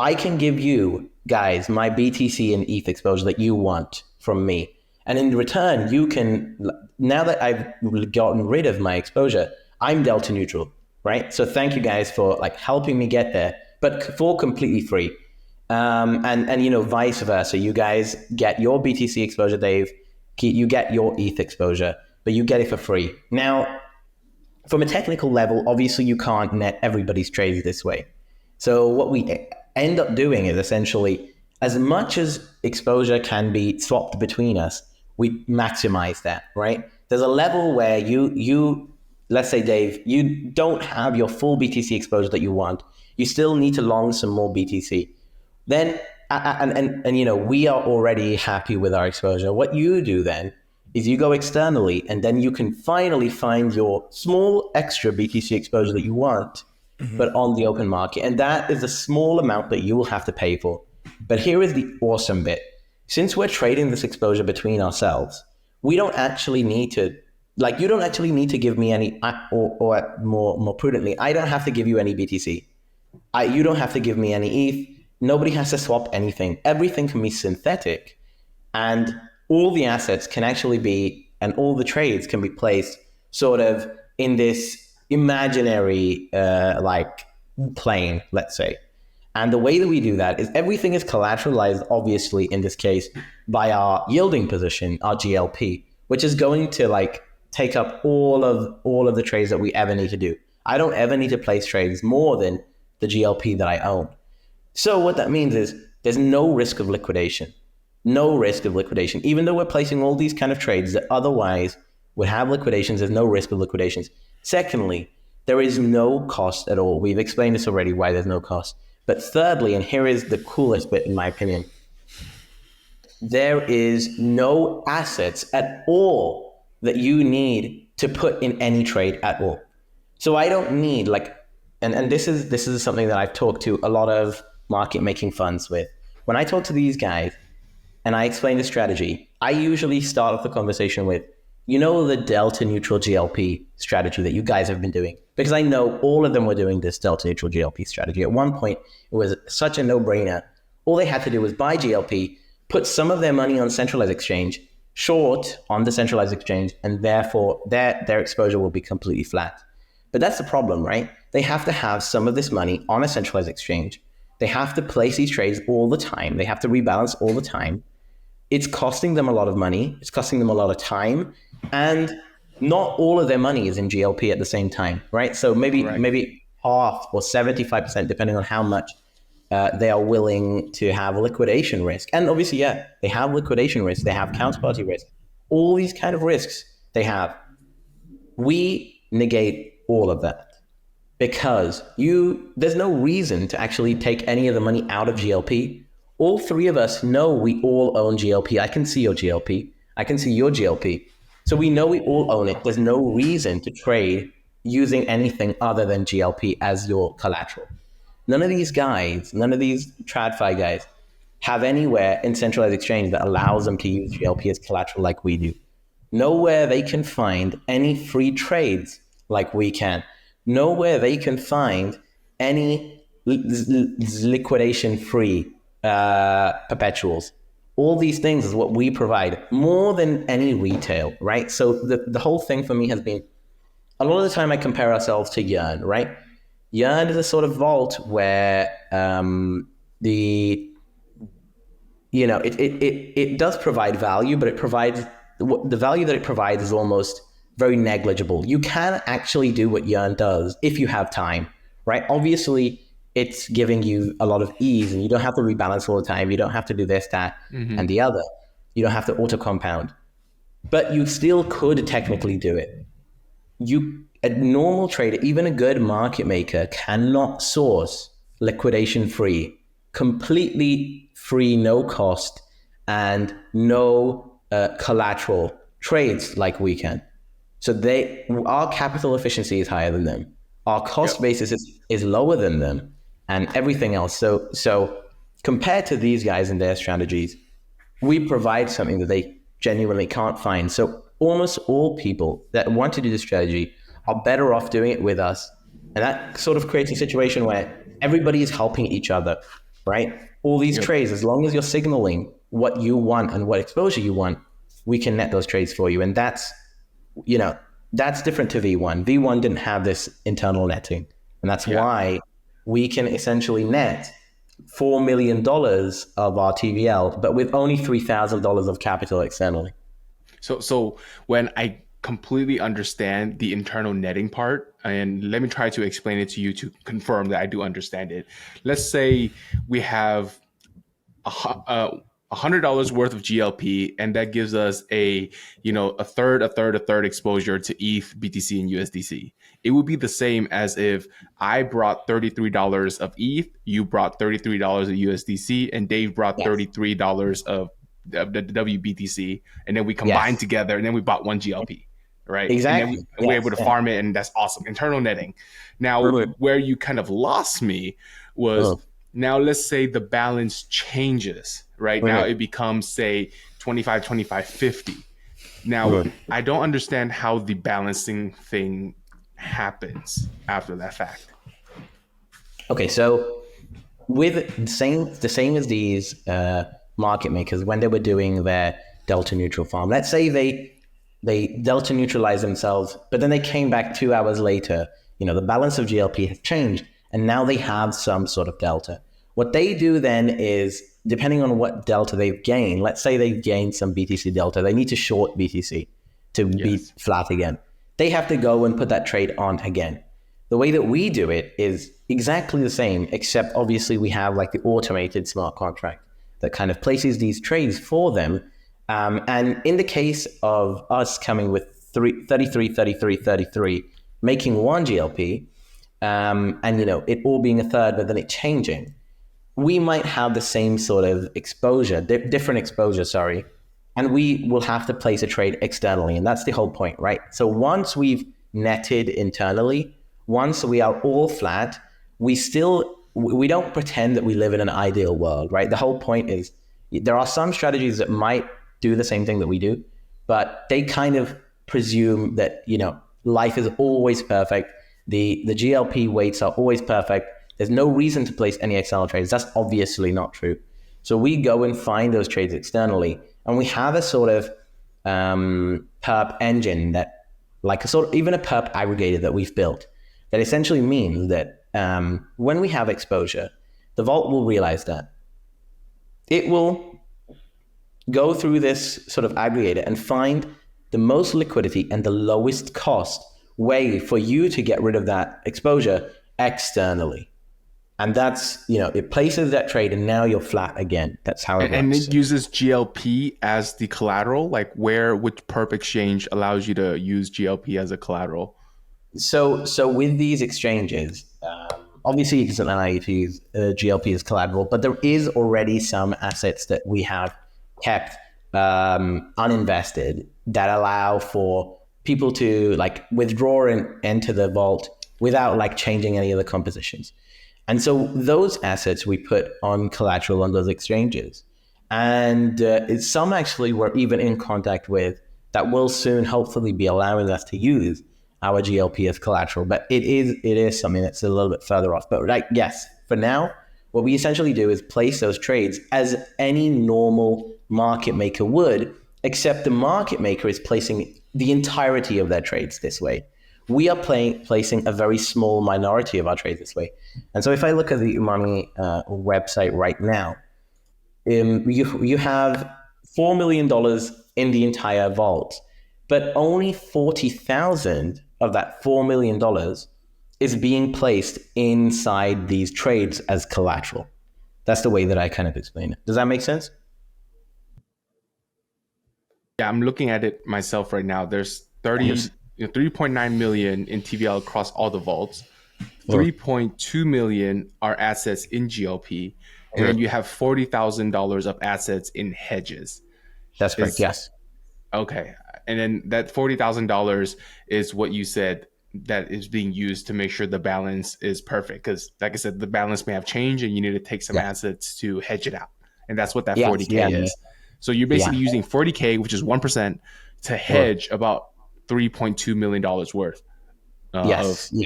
I can give you guys my BTC and ETH exposure that you want from me. And in return, you can, now that I've gotten rid of my exposure, I'm delta neutral, right? So thank you guys for like helping me get there, but for completely free. And you know, vice versa. You guys get your BTC exposure, Dave. You get your ETH exposure, but you get it for free. Now, from a technical level, obviously you can't net everybody's trades this way. So what we end up doing is essentially, as much as exposure can be swapped between us, we maximize that, right? There's a level where you let's say, Dave, you don't have your full BTC exposure that you want. You still need to long some more BTC. Then, and you know, we are already happy with our exposure. What you do then is you go externally, and then you can finally find your small extra BTC exposure that you want, but on the open market. And that is a small amount that you will have to pay for. But here is the awesome bit. Since we're trading this exposure between ourselves, we don't actually need to, like, you don't actually need to give me any, or more prudently, I don't have to give you any BTC. You don't have to give me any ETH. Nobody has to swap anything. Everything can be synthetic. And all the assets can actually be, and all the trades can be placed sort of in this imaginary like plane, let's say. And the way that we do that is everything is collateralized, obviously, in this case, by our yielding position, our GLP, which is going to like take up all of the trades that we ever need to do. I don't ever need to place trades more than the GLP that I own. So what that means is there's no risk of liquidation. No risk of liquidation. Even though we're placing all these kind of trades that otherwise would have liquidations, there's no risk of liquidations. Secondly, there is no cost at all. We've explained this already, why there's no cost. But thirdly, and here is the coolest bit in my opinion, there is no assets at all that you need to put in any trade at all. So I don't need like, and this is something that I've talked to a lot of market making funds with. When I talk to these guys and I explain the strategy, I usually start off the conversation with, you know, the delta neutral GLP strategy that you guys have been doing, because I know all of them were doing this delta neutral GLP strategy. At one point, it was such a no-brainer. All they had to do was buy GLP, put some of their money on centralized exchange, short on the centralized exchange, and therefore their exposure will be completely flat. But that's the problem, right? They have to have some of this money on a centralized exchange. They have to place these trades all the time. They have to rebalance all the time. It's costing them a lot of money. It's costing them a lot of time. And not all of their money is in GLP at the same time, right? So maybe half or 75%, depending on how much they are willing to have liquidation risk. And obviously, yeah, they have liquidation risk. They have counterparty risk. All these kind of risks they have. We negate all of that because there's no reason to actually take any of the money out of GLP. All three of us know we all own GLP. I can see your GLP. I can see your GLP. So we know we all own it. There's no reason to trade using anything other than GLP as your collateral. None of these guys, none of these TradFi guys have anywhere in centralized exchange that allows them to use GLP as collateral like we do. Nowhere they can find any free trades like we can. Nowhere they can find any liquidation-free perpetuals. All these things is what we provide more than any retail, right? So the whole thing for me has been, a lot of the time I compare ourselves to Yearn, right? Yearn is a sort of vault where it does provide value, but it provides, the value that it provides is almost very negligible. You can actually do what Yearn does if you have time, right? Obviously, it's giving you a lot of ease, and you don't have to rebalance all the time. You don't have to do this, that, and the other. You don't have to auto compound, but you still could technically do it. A normal trader, even a good market maker, cannot source liquidation free, completely free, no cost, and no collateral trades like we can. So our capital efficiency is higher than them. Our cost basis is lower than them, and everything else. So compared to these guys and their strategies, we provide something that they genuinely can't find. So almost all people that want to do this strategy are better off doing it with us. And that sort of creates a situation where everybody is helping each other, right? All these trades, as long as you're signaling what you want and what exposure you want, we can net those trades for you. And that's different to V1. V1 didn't have this internal netting. And that's why we can essentially net $4 million of our TVL, but with only $3,000 of capital externally. So when I completely understand the internal netting part, and let me try to explain it to you to confirm that I do understand it. Let's say we have $100 worth of GLP, and that gives us a third exposure to ETH, BTC, and USDC. It would be the same as if I brought $33 of ETH, you brought $33 of USDC, and Dave brought $33 of the WBTC, and then we combined together, and then we bought one GLP, right? Exactly. And then we're able to farm it, and that's awesome. Internal netting. Now, where you kind of lost me was now let's say the balance changes, right? Now it becomes, say, 25, 25, 50. Now, I don't understand how the balancing thing happens after that fact. Okay, so with the same as these market makers, when they were doing their delta neutral farm, let's say they delta neutralized themselves, but then they came back 2 hours later, the balance of GLP has changed, and now they have some sort of delta. What they do then is, depending on what delta they've gained, let's say they've gained some BTC delta, they need to short BTC to be flat again. They have to go and put that trade on again. The way that we do it is exactly the same, except obviously we have like the automated smart contract that kind of places these trades for them. And in the case of us coming with 33, 33, 33, making one GLP, and it all being a third, but then it changing, we might have the same sort of exposure, different exposure, sorry, and we will have to place a trade externally. And that's the whole point, right? So once we've netted internally, once we are all flat, we don't pretend that we live in an ideal world, right? The whole point is there are some strategies that might do the same thing that we do, but they kind of presume that, life is always perfect. The GLP weights are always perfect. There's no reason to place any external trades. That's obviously not true. So we go and find those trades externally, and we have a sort of perp engine that, like even a perp aggregator that we've built, that essentially means that when we have exposure, the vault will realize that. It will go through this sort of aggregator and find the most liquidity and the lowest cost way for you to get rid of that exposure externally. And that's, it places that trade, and now you're flat again. That's how it works. And it uses GLP as the collateral, like which perp exchange allows you to use GLP as a collateral? So with these exchanges, obviously it doesn't allow you to use GLP as collateral, but there is already some assets that we have kept uninvested that allow for people to like withdraw and enter the vault without like changing any of the compositions. And so those assets we put on collateral on those exchanges. And some actually we're even in contact with that will soon hopefully be allowing us to use our GLP as collateral. But it is something that's a little bit further off. But yes, for now, what we essentially do is place those trades as any normal market maker would, except the market maker is placing the entirety of their trades this way. We are placing a very small minority of our trades this way. And so if I look at the Umami website right now, you have $4 million in the entire vault, but only 40,000 of that $4 million is being placed inside these trades as collateral. That's the way that I kind of explain it. Does that make sense? Yeah, I'm looking at it myself right now. There's 3.9 million in TVL across all the vaults. 3.2 million are assets in GLP, and then you have $40,000 of assets in hedges. That's correct. Yes. Okay, and then that $40,000 is what you said that is being used to make sure the balance is perfect. Because, like I said, the balance may have changed, and you need to take some assets to hedge it out, and that's what that 40K is. So you're basically using 40K, which is 1%, to hedge about $3.2 million worth of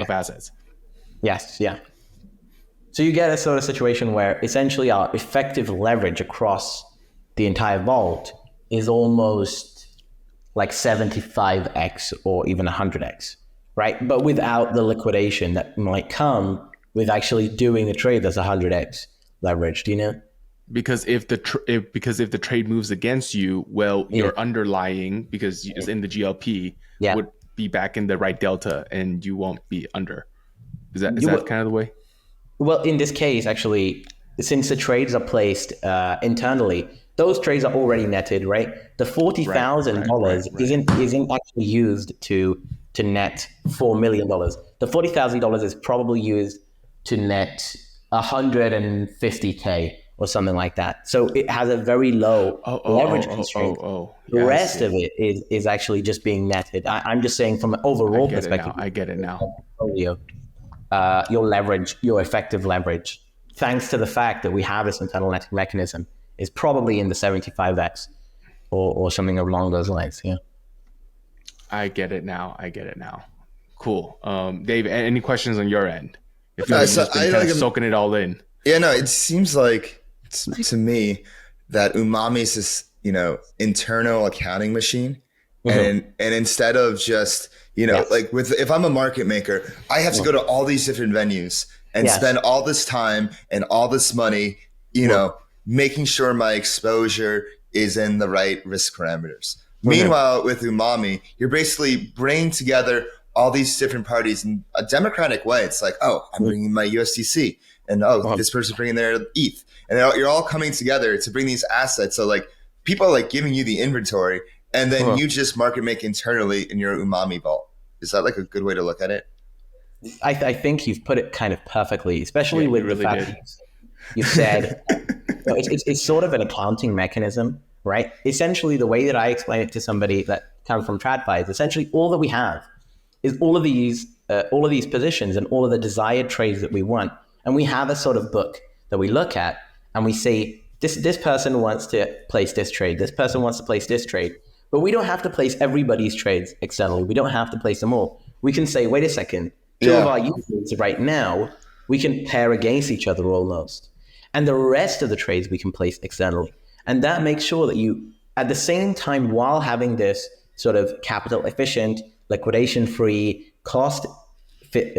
assets. Yes, yeah. So you get a sort of situation where essentially our effective leverage across the entire vault is almost like 75x or even 100x, right? But without the liquidation that might come with actually doing the trade that's 100x leverage, do you know? Because if the trade moves against you, well, your underlying, because it's in the GLP, would be back in the right delta, and you won't be under. Is that kind of the way? Well, in this case, actually, since the trades are placed internally, those trades are already netted, right? The $40,000 isn't actually used to net $4 million. The $40,000 is probably used to net 150K or something like that. So it has a very low leverage constraint. The rest of it is actually just being netted. I'm just saying from an overall perspective. I get it now. Your leverage, your effective leverage, thanks to the fact that we have this internal netting mechanism, is probably in the 75x or something along those lines. Yeah. I get it now. Cool. Dave, any questions on your end? If you've just been kind of soaking it all in. Yeah, no, it seems like to me that Umami is this, internal accounting machine. And instead of just, like if I'm a market maker, I have to go to all these different venues and spend all this time and all this money, making sure my exposure is in the right risk parameters. Meanwhile, with Umami, you're basically bringing together all these different parties in a democratic way. It's like, oh, I'm bringing my USDC, and this person's bringing their ETH, and you're all coming together to bring these assets. So like people are like giving you the inventory, and then you just market make internally in your Umami vault. Is that like a good way to look at it? I think you've put it kind of perfectly, especially with the fact that you said it's sort of an accounting mechanism, right? Essentially, the way that I explain it to somebody that comes from TradFi is essentially all that we have is all of these positions and all of the desired trades that we want, and we have a sort of book that we look at and we say this person wants to place this trade, this person wants to place this trade, but we don't have to place everybody's trades externally. We don't have to place them all. We can say, wait a second, two of our users right now, we can pair against each other almost, and the rest of the trades we can place externally, and that makes sure that you, at the same time, while having this sort of capital efficient, liquidation-free, cost-free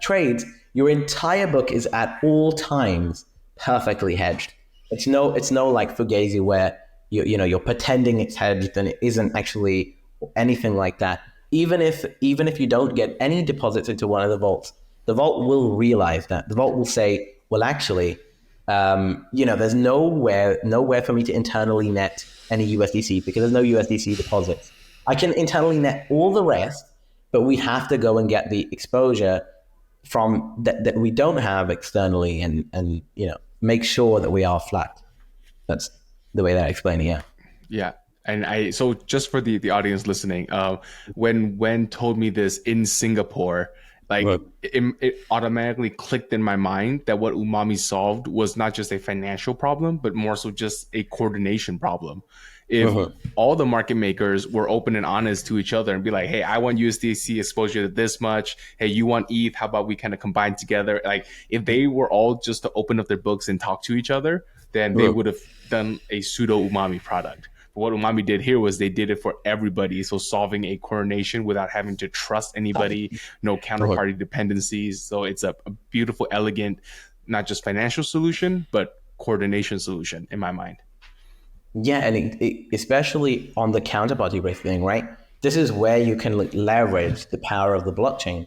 trades, your entire book is at all times perfectly hedged. It's no like Fugazi where you're pretending it's hedged and it isn't actually anything like that. Even if you don't get any deposits into one of the vaults, the vault will realize that. The vault will say, well, actually, there's nowhere for me to internally net any USDC because there's no USDC deposits. I can internally net all the rest, but we have to go and get the exposure from that we don't have externally and make sure that we are flat. That's the way that I explain it. Yeah. And so just for the audience listening, when Wen told me this in Singapore, it automatically clicked in my mind that what Umami solved was not just a financial problem, but more so just a coordination problem. If all the market makers were open and honest to each other and be like, hey, I want USDC exposure to this much. Hey, you want ETH? How about we kind of combine together? Like if they were all just to open up their books and talk to each other, then they would have done a pseudo Umami product. But what Umami did here was they did it for everybody. So solving a coordination without having to trust anybody, no counterparty dependencies. So it's a beautiful, elegant, not just financial solution, but coordination solution in my mind. Yeah, and especially on the counterparty risk thing, right? This is where you can leverage the power of the blockchain.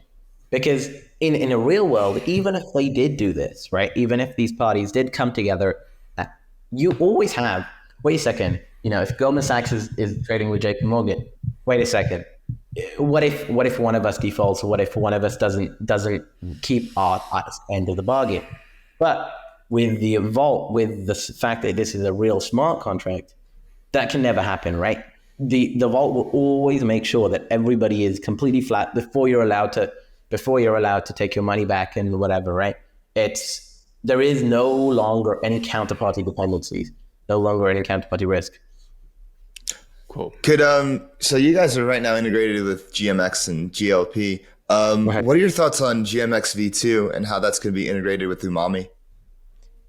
Because in a real world, even if they did do this, right? Even if these parties did come together, you always have, wait a second, if Goldman Sachs is trading with JP Morgan, wait a second. What if one of us defaults, or what if one of us doesn't keep our end of the bargain? But with the vault, with the fact that this is a real smart contract, that can never happen, right? The vault will always make sure that everybody is completely flat before you're allowed to take your money back and whatever, right? There is no longer any counterparty dependencies, no longer any counterparty risk. Cool. So you guys are right now integrated with GMX and GLP. What are your thoughts on GMX V2 and how that's going to be integrated with Umami?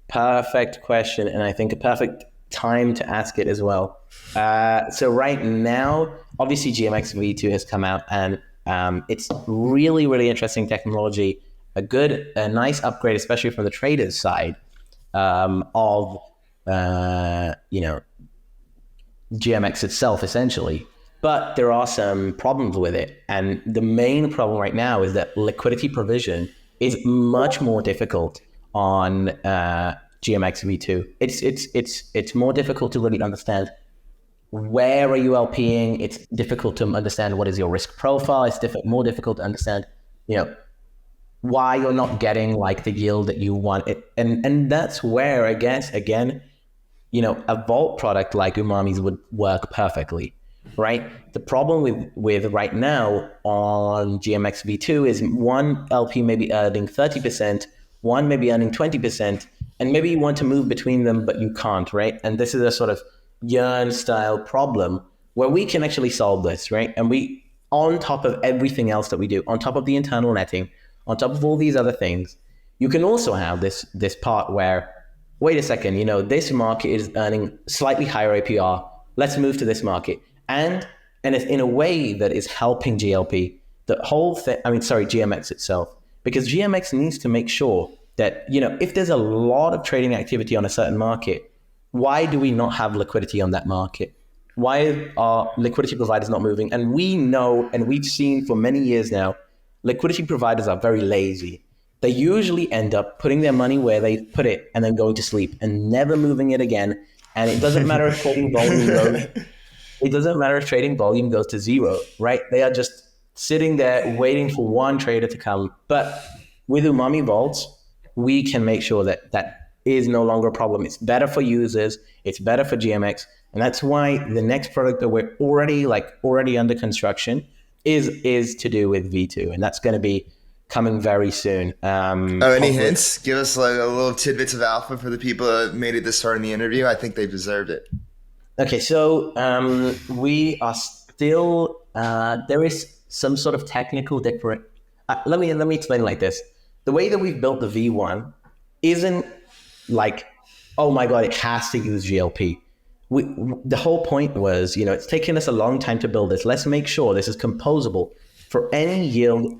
Perfect question, and I think a perfect time to ask it as well. So right now, obviously GMX V2 has come out, and it's really, really interesting technology. A nice upgrade, especially from the traders' side of GMX itself, essentially. But there are some problems with it, and the main problem right now is that liquidity provision is much more difficult on GMX V2. It's more difficult to really understand where are you LPing. It's difficult to understand what is your risk profile. It's more difficult to understand, why you're not getting like the yield that you want. And that's where I guess again, a vault product like Umami's would work perfectly, right? The problem with right now on GMX V2 is one LP may be earning 30%, one may be earning 20%, and maybe you want to move between them, but you can't, right? And this is a sort of yearn style problem where we can actually solve this, right? And we, on top of everything else that we do, on top of the internal netting, on top of all these other things, you can also have this part where, wait a second, this market is earning slightly higher APR. Let's move to this market. And it's in a way that is helping GLP, GMX itself, because GMX needs to make sure that, if there's a lot of trading activity on a certain market, why do we not have liquidity on that market? Why are liquidity providers not moving? And we know, and we've seen for many years now, liquidity providers are very lazy. They usually end up putting their money where they put it and then going to sleep and never moving it again. And it doesn't matter if trading volume goes. It doesn't matter if trading volume goes to zero, right? They are just sitting there waiting for one trader to come. But with Umami Vaults, we can make sure that is no longer a problem. It's better for users. It's better for GMX. And that's why the next product that we're already under construction is to do with V2. And that's going to be coming very soon. Any hints? Give us like a little tidbits of alpha for the people that made it this far in the interview. I think they've deserved it. Okay, so we are still, there is some sort of technical different. Let me explain it like this. The way that we've built the V1 isn't like, oh my God, it has to use GLP. The whole point was, it's taken us a long time to build this. Let's make sure this is composable for any yield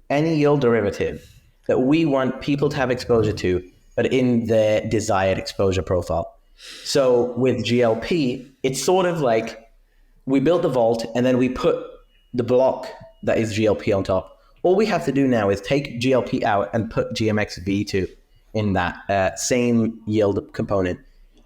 derivative that we want people to have exposure to, but in their desired exposure profile. So with GLP, it's sort of like we built the vault and then we put the block that is GLP on top. All we have to do now is take GLP out and put GMX V2 in that same yield component.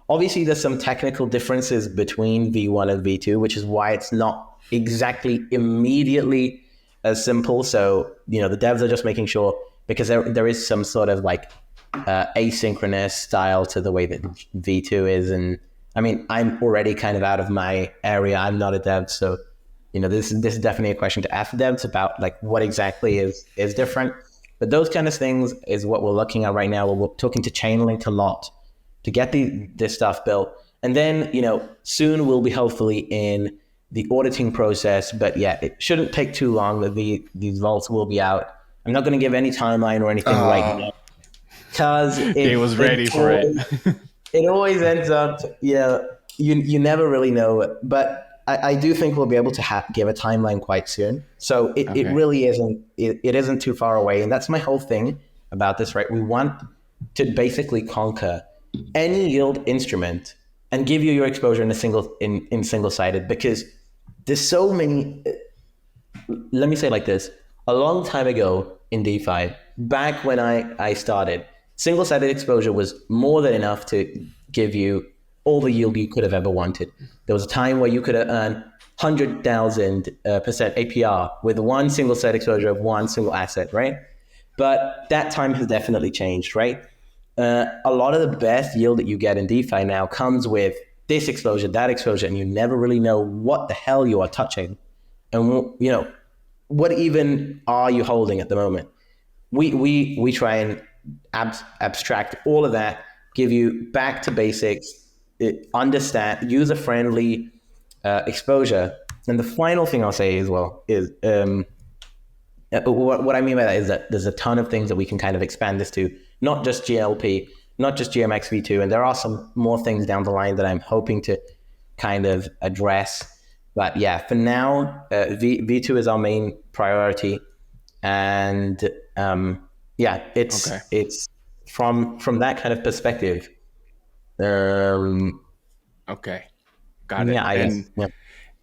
Obviously, there's some technical differences between V1 and V2, which is why it's not exactly immediately as simple. So, the devs are just making sure, because there is some sort of like asynchronous style to the way that V2 is. And I mean, I'm already kind of out of my area. I'm not a dev. So, this is definitely a question to ask devs about, like, what exactly is different. But those kind of things is what we're looking at right now. We're talking to Chainlink a lot to get this stuff built. And then, soon we'll be hopefully in the auditing process. But yeah, it shouldn't take too long that these vaults will be out. I'm not going to give any timeline or anything right now, because it was ready for it. It always ends up, you never really know. But I do think we'll be able to give a timeline quite soon. So it really isn't, it isn't too far away. And that's my whole thing about this, right? We want to basically conquer any yield instrument and give you your exposure in single sided, because there's so many. Let me say it like this: a long time ago in DeFi, back when I started, single sided exposure was more than enough to give you all the yield you could have ever wanted. There was a time where you could earn 100,000% APR with one single sided exposure of one single asset, right? But that time has definitely changed, right? A lot of the best yield that you get in DeFi now comes with this exposure, that exposure, and you never really know what the hell you are touching, and what even are you holding at the moment. We try and abstract all of that, give you back to basics, understand user-friendly exposure. And the final thing I'll say as well is what I mean by that is that there's a ton of things that we can kind of expand this to, not just GLP, not just GMX V2, and there are some more things down the line that I'm hoping to kind of address. But yeah, for now, V2 is our main priority, and it's from that kind of perspective. Okay, got it.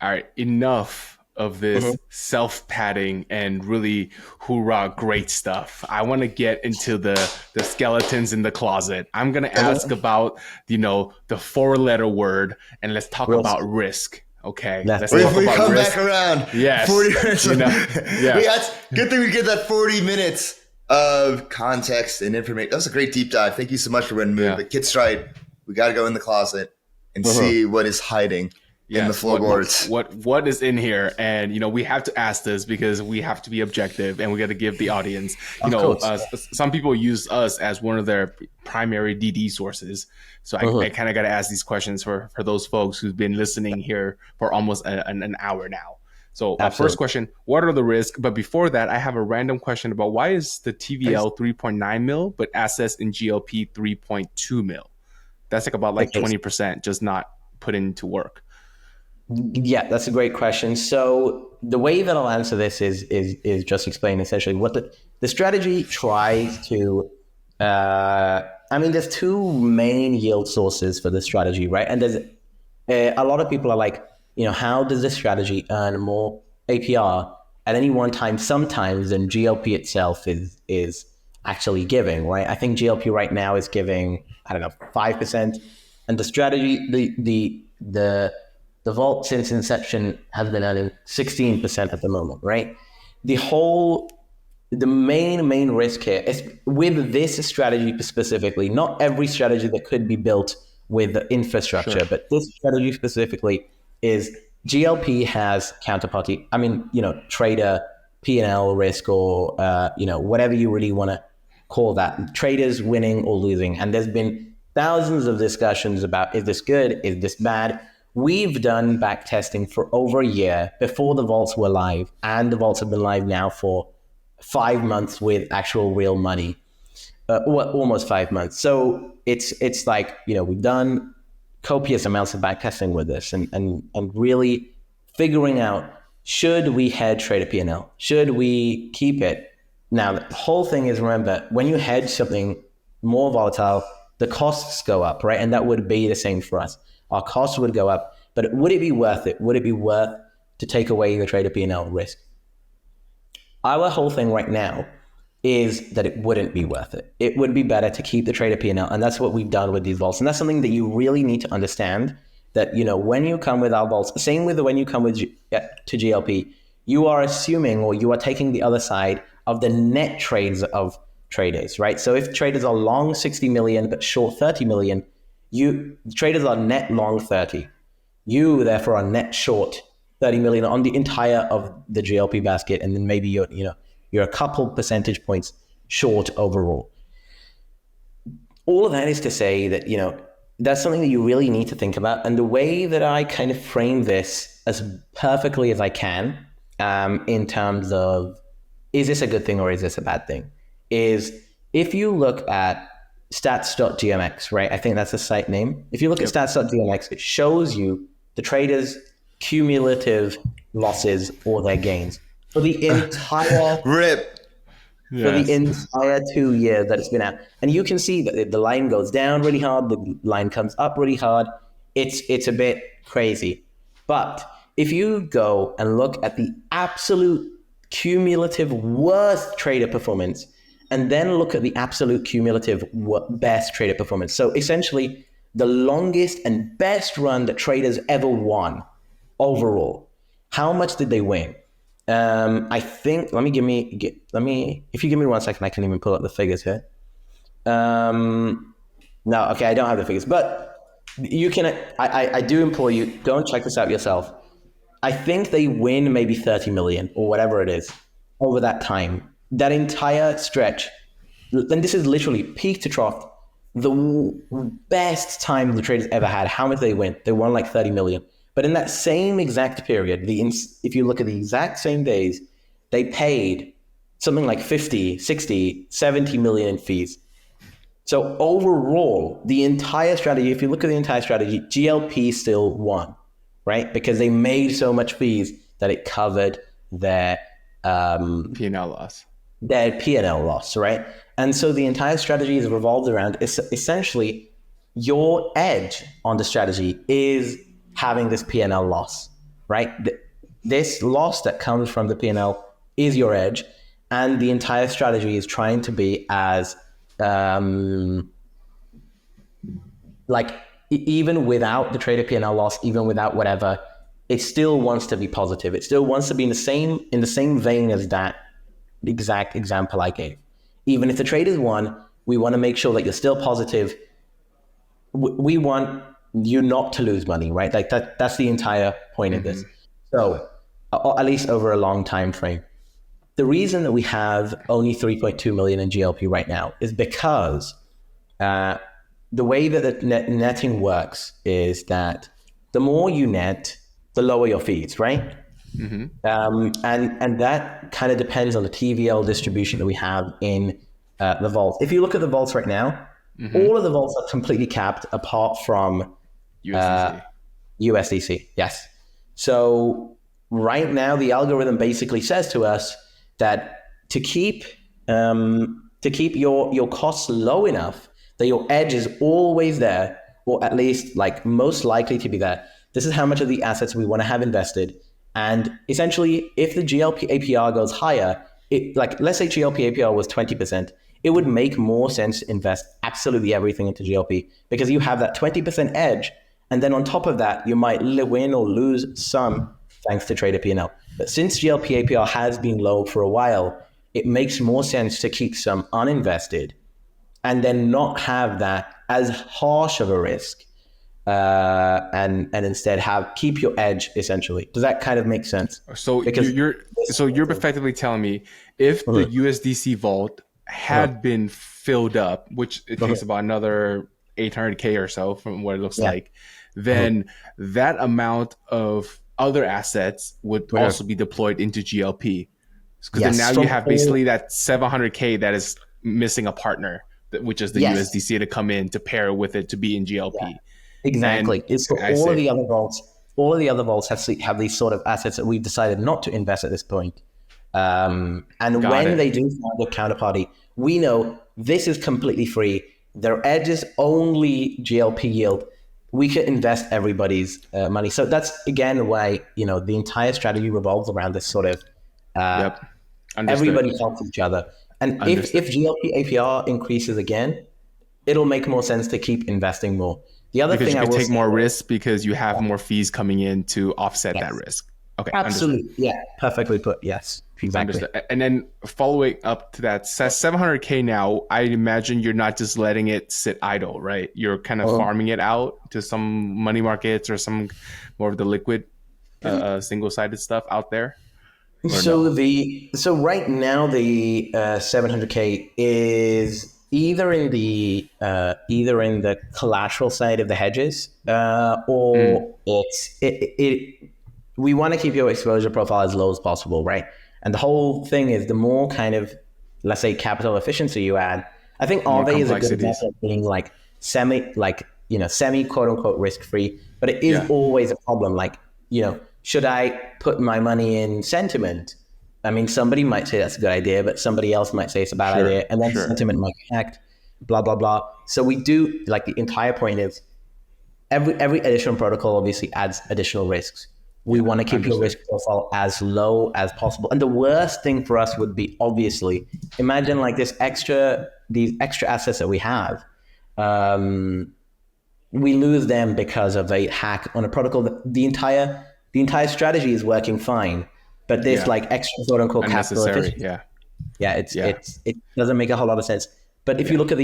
All right, enough of this self-patting and really hoorah great stuff. I want to get into the skeletons in the closet. I'm going to ask about, the 4-letter word, and let's talk about risk. Okay. Let's talk about come risk. Back around. Yes. 40 minutes. Good thing we get that 40 minutes of context and information. That was a great deep dive. Thank you so much for WenMoon. Yeah. But Kit's right. We got to go in the closet and see what is hiding. In the floorboards. What is in here? And, we have to ask this because we have to be objective, and we got to give the audience, some people use us as one of their primary DD sources. So I kind of got to ask these questions for those folks who've been listening here for almost an hour now. So first question, what are the risks? But before that, I have a random question about why is the TVL 3.9 mil, but assets in GLP 3.2 mil? That's about 20% just not put into work. Yeah, that's a great question. So the way that I'll answer this is just explain essentially what the strategy tries to. There's two main yield sources for the strategy, right? And there's a lot of people are like, how does this strategy earn more APR at any one time? Sometimes than GLP itself is actually giving, right? I think GLP right now is giving 5%, and the strategy the vault since inception has been earning 16% at the moment, right? The main risk here is with this strategy specifically, not every strategy that could be built with the infrastructure, but this strategy specifically is GLP has counterparty, trader P&L risk or, whatever you really want to call that, traders winning or losing. And there's been thousands of discussions about, is this good? Is this bad? We've done back testing for over a year before the vaults were live, and the vaults have been live now for 5 months with actual real money, almost 5 months. So it's like, we've done copious amounts of back testing with this and really figuring out, should we hedge trader P&L? Should we keep it? Now, the whole thing is, remember, when you hedge something more volatile, the costs go up, right? And that would be the same for us. Our costs would go up, but would it be worth it? Would it be worth to take away the trader P&L risk? Our whole thing right now is that it wouldn't be worth it. It would be better to keep the trader P&L, and that's what we've done with these vaults. And that's something that you really need to understand, that when you come with our vaults, same with when you come with to GLP, you are assuming, or you are taking the other side of the net trades of traders, right? So if traders are long 60 million but short 30 million, traders are net long 30. You therefore are net short 30 million on the entire of the GLP basket, and then maybe you're a couple percentage points short overall. All of that is to say that that's something that you really need to think about. And the way that I kind of frame this as perfectly as I can, in terms of, is this a good thing or is this a bad thing, is if you look at stats.gmx, right? I think that's the site name. If you look at stats.gmx, it shows you the traders' cumulative losses or their gains for the entire for the entire 2 years that it's been out. And you can see that the line goes down really hard, the line comes up really hard. it's a bit crazy. But if you go and look at the absolute cumulative worst trader performance, and then look at the absolute cumulative best trader performance. So essentially, the longest and best run that traders ever won overall. How much did they win? I think. If you give me 1 second, I can even pull up the figures here. No, okay, I don't have the figures, but you can. I do implore you, go and check this out yourself. I think they win maybe 30 million or whatever it is over that time. That entire stretch, and this is literally peak to trough, the best time the traders ever had. How much they win? They won like 30 million. But in that same exact period, if you look at the exact same days, they paid something like 50, 60, 70 million in fees. So overall, the entire strategy, if you look at the entire strategy, GLP still won, right? Because they made so much fees that it covered their P&L loss. Their P&L loss, right? And so the entire strategy is revolved around essentially your edge on the strategy is having this P&L loss, right? This loss that comes from the P&L is your edge, and the entire strategy is trying to be as even without the trader P&L loss, even without whatever, it still wants to be positive. It still wants to be in the same vein as that exact example I gave. Even if the traders won, we want to make sure that you're still positive. We want you not to lose money, right? Like that's the entire point of this. So at least over a long time frame. The reason that we have only 3.2 million in GLP right now is because the way that the netting works is that the more you net, the lower your fees, right? And that kind of depends on the TVL distribution that we have in the vaults. If you look at the vaults right now, all of the vaults are completely capped apart from USDC. Yes. So right now, the algorithm basically says to us that to keep your costs low enough that your edge is always there, or at least like most likely to be there. This is how much of the assets we want to have invested. And essentially, if the GLP APR goes higher, let's say GLP APR was 20%, it would make more sense to invest absolutely everything into GLP because you have that 20% edge. And then on top of that, you might win or lose some thanks to trader P&L. But since GLP APR has been low for a while, it makes more sense to keep some uninvested and then not have that as harsh of a risk. And instead keep your edge essentially. Does that kind of make sense? So you're effectively telling me if the USDC vault had been filled up, which it takes about another 800K or so from what it looks like, then that amount of other assets would also be deployed into GLP. Because then now you have basically that 700K that is missing a partner, which is the USDC to come in to pair with it to be in GLP. Yeah. Exactly. It's for all of the other vaults. All of the other vaults have these sort of assets that we've decided not to invest at this point. And when they do find a counterparty, we know this is completely free. Their edge is only GLP yield. We could invest everybody's money. So that's again why the entire strategy revolves around this sort of everybody helps each other. And if GLP APR increases again, it'll make more sense to keep investing more. The other thing you can take more risks because you have more fees coming in to offset that risk. Okay, absolutely. Understood. Yeah, perfectly put. Yes, exactly. Understood. And then following up to that, 700K now, I imagine you're not just letting it sit idle, right? You're kind of farming it out to some money markets or some more of the liquid, single-sided stuff out there. So right now the 700K is either in the collateral side of the hedges, or we want to keep your exposure profile as low as possible, right? And the whole thing is the more kind of, let's say, capital efficiency you add. I think Aave is a good example of being like semi quote unquote risk free, but it is always a problem. Like, should I put my money in sentiment? I mean, somebody might say that's a good idea, but somebody else might say it's a bad idea. And then sentiment might get hacked, blah, blah, blah. So we do, the entire point is every additional protocol obviously adds additional risks. We want to keep your risk profile as low as possible. And the worst thing for us would be, obviously, imagine like these extra assets that we have. We lose them because of a hack on a protocol that the entire strategy is working fine, but this like extra quote unquote capital efficiency. It doesn't make a whole lot of sense. But if you look at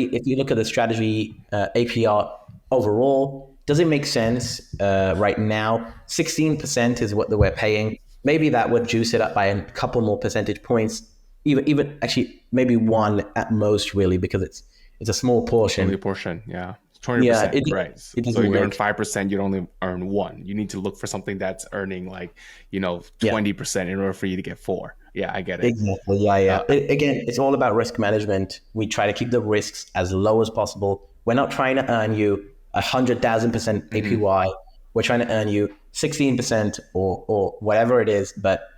the strategy APR overall, does it make sense right now? 16% is what we're paying. Maybe that would juice it up by a couple more percentage points. Even actually maybe one at most, really, because it's a small portion. Only a portion, yeah. 20%, right? So if you earn 5%, you'd only earn 1. You need to look for something that's earning 20% in order for you to get 4. Yeah, I get it. Exactly. Yeah. Again, it's all about risk management. We try to keep the risks as low as possible. We're not trying to earn you 100,000% APY. We're trying to earn you 16% or whatever it is, but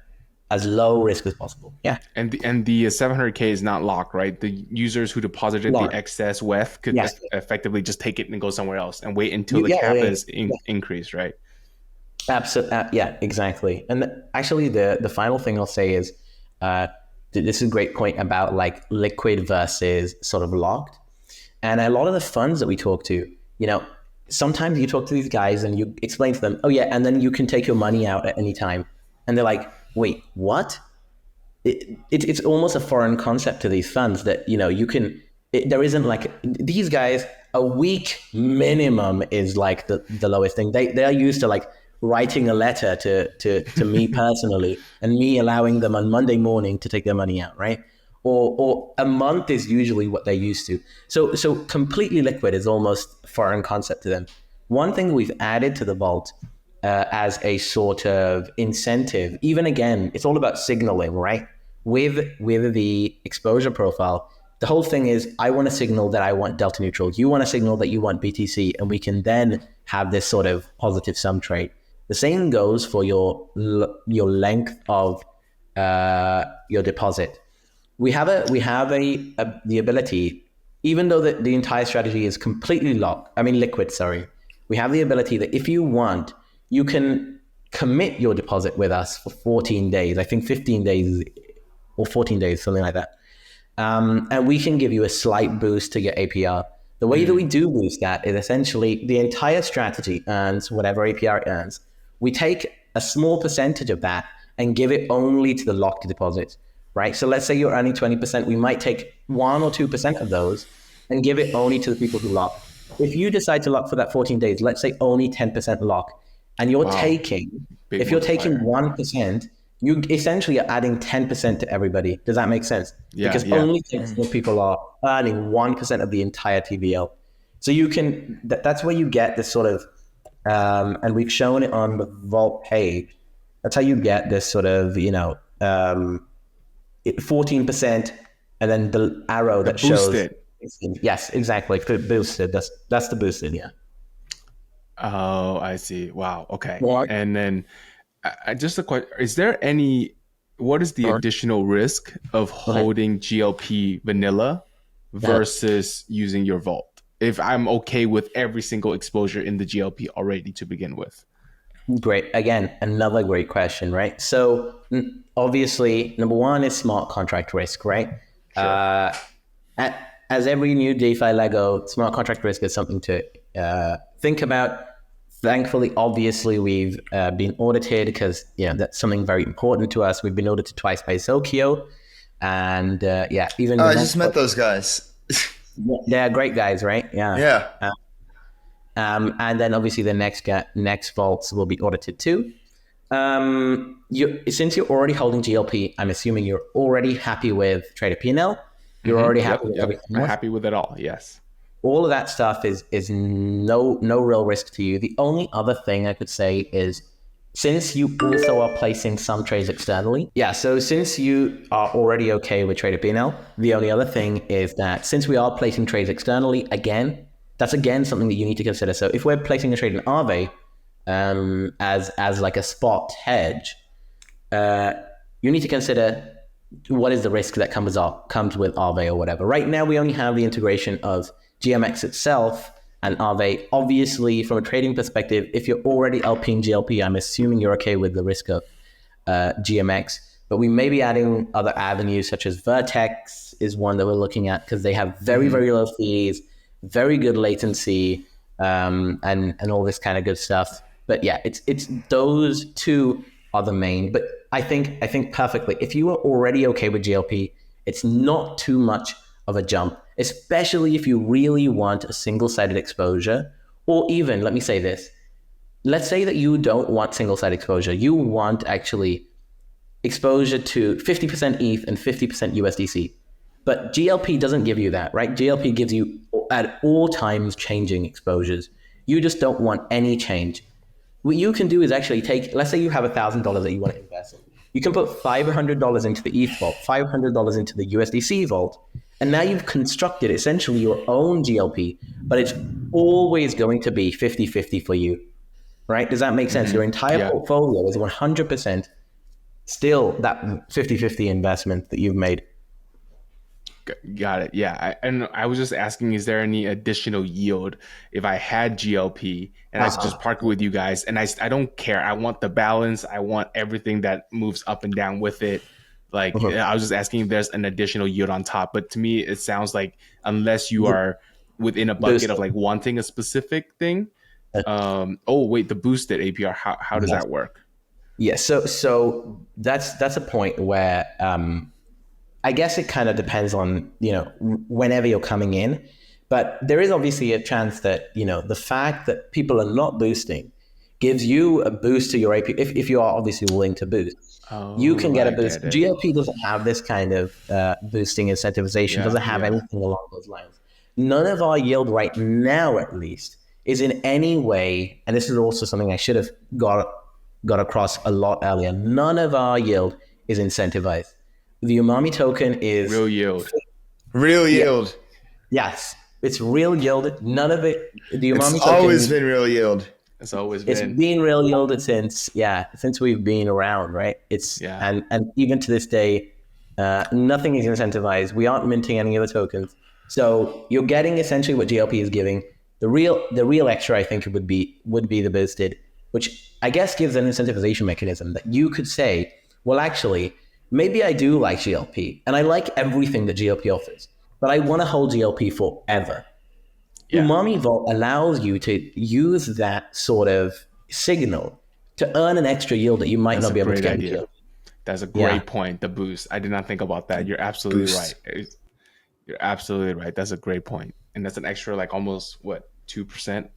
as low risk as possible. Yeah. And the 700K is not locked, right? The users who deposited the excess WETH could effectively just take it and go somewhere else and wait until the cap is increased, right? Absolutely. Yeah, exactly. And actually, the final thing I'll say is this is a great point about like liquid versus sort of locked. And a lot of the funds that we talk to, sometimes you talk to these guys and you explain to them, oh yeah, and then you can take your money out at any time. And they're like, wait, what? It's almost a foreign concept to these funds that, you can, there isn't like, these guys, a week minimum is like the lowest thing. They are used to like writing a letter to me personally and me allowing them on Monday morning to take their money out, right? Or a month is usually what they're used to. So completely liquid is almost a foreign concept to them. One thing we've added to the vault as a sort of incentive, even again, it's all about signaling, right? With the exposure profile, the whole thing is I want to signal that I want delta neutral. You want to signal that you want BTC, and we can then have this sort of positive sum trade. The same goes for your length of your deposit. We have the ability, even though the entire strategy is completely liquid, we have the ability that if you want, you can commit your deposit with us for 14 days, I think 15 days or 14 days, something like that. And we can give you a slight boost to your APR. The way that we do boost that is essentially the entire strategy earns whatever APR it earns. We take a small percentage of that and give it only to the locked deposits. Right. So let's say you're earning 20%. We might take 1 or 2% of those and give it only to the people who lock. If you decide to lock for that 14 days, let's say only 10% lock, and you're taking 1%, you essentially are adding 10% to everybody. Does that make sense? Because only 10% of people are earning 1% of the entire TVL. So you can, that's where you get this sort of, and we've shown it on the vault page. That's how you get this sort of, 14%, and then the arrow that shows it. Yes, exactly. Boosted. That's the boosted. Yeah. Oh, I see. Wow. Okay. Well, and then just a question: what is the additional risk of holding GLP vanilla versus using your vault? If I'm okay with every single exposure in the GLP already to begin with. Great. Again, another great question, right? So obviously, number one is smart contract risk, right? Sure. As every new DeFi Lego, smart contract risk is something to think about. Thankfully, obviously, we've been audited because that's something very important to us. Then audited twice by Zokyo, and even I just met those guys. They're great guys, right? Yeah. And then obviously the next vaults will be audited too. Since you're already holding GLP, I'm assuming you're already happy with Trader P&L. You're already happy with everything. I'm happy with it all. Yes. All of that stuff is no real risk to you. The only other thing I could say is, since you also are placing some trades externally. So since you are already okay with Trader P&L, the only other thing is that since we are placing trades externally, that's something that you need to consider. So if we're placing a trade in Aave as like a spot hedge, you need to consider what is the risk that comes with Aave or whatever. Right now, we only have the integration of GMX itself And are they, obviously, from a trading perspective, if you're already LPing GLP, I'm assuming you're okay with the risk of GMX. But we may be adding other avenues, such as Vertex is one that we're looking at, because they have very, very low fees, very good latency, and all this kind of good stuff. But yeah, it's those two are the main. But I think perfectly. If you are already okay with GLP, it's not too much of a jump, especially if you really want a single-sided exposure. Or even, let me say this, let's say that you don't want single-sided exposure. You want actually exposure to 50% ETH and 50% USDC. But GLP doesn't give you that, right? GLP gives you at all times changing exposures. You just don't want any change. What you can do is actually take, let's say you have $1,000 that you want to invest in. You can put $500 into the ETH vault, $500 into the USDC vault, and now you've constructed essentially your own GLP, but it's always going to be 50-50 for you, right? Does that make sense? Your entire portfolio is 100% still that 50-50 investment that you've made. Got it. Yeah. And I was just asking, is there any additional yield if I had GLP and I just park it with you guys? And I don't care. I want the balance. I want everything that moves up and down with it. Like, I was just asking if there's an additional yield on top. But to me, it sounds like unless you are within a bucket of like wanting a specific thing. The boosted APR. How does that work? Yeah, so that's a point where I guess it kind of depends on, whenever you're coming in, but there is obviously a chance that, the fact that people are not boosting gives you a boost to your AP if you are obviously willing to boost. You can get a boost. GLP doesn't have this kind of boosting incentivization, doesn't have anything along those lines. None of our yield right now, at least, is in any way, and this is also something I should have got across a lot earlier, none of our yield is incentivized. The Umami token is real yield. Real yield. Yes, it's real yield. None of it. The Umami It's token, always been real yield. It's always been. It's been real yielded since we've been around, right? And even to this day, nothing is incentivized. We aren't minting any other tokens, so you're getting essentially what GLP is giving. The real extra, I think, would be the boosted, which I guess gives an incentivization mechanism that you could say, well, actually, maybe I do like GLP and I like everything that GLP offers, but I want to hold GLP forever. Yeah. Umami Vault allows you to use that sort of signal to earn an extra yield that you might not be able to get. That's a great point. The boost. I did not think about that. You're absolutely right. You're absolutely right. That's a great point. And that's an extra, like almost 2%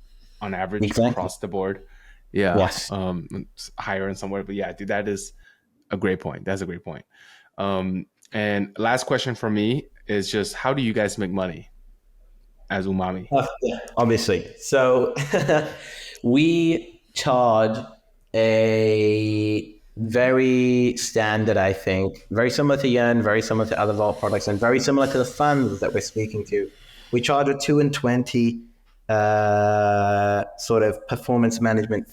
on average across the board. Yeah. Yes. It's higher in somewhere, but yeah, dude, that is a great point. That's a great point. And last question for me is just, how do you guys make money as Umami? Obviously. So we charge a very standard, I think, very similar to Yearn, very similar to other vault products, and very similar to the funds that we're speaking to. We charge a 2 and 20 sort of performance management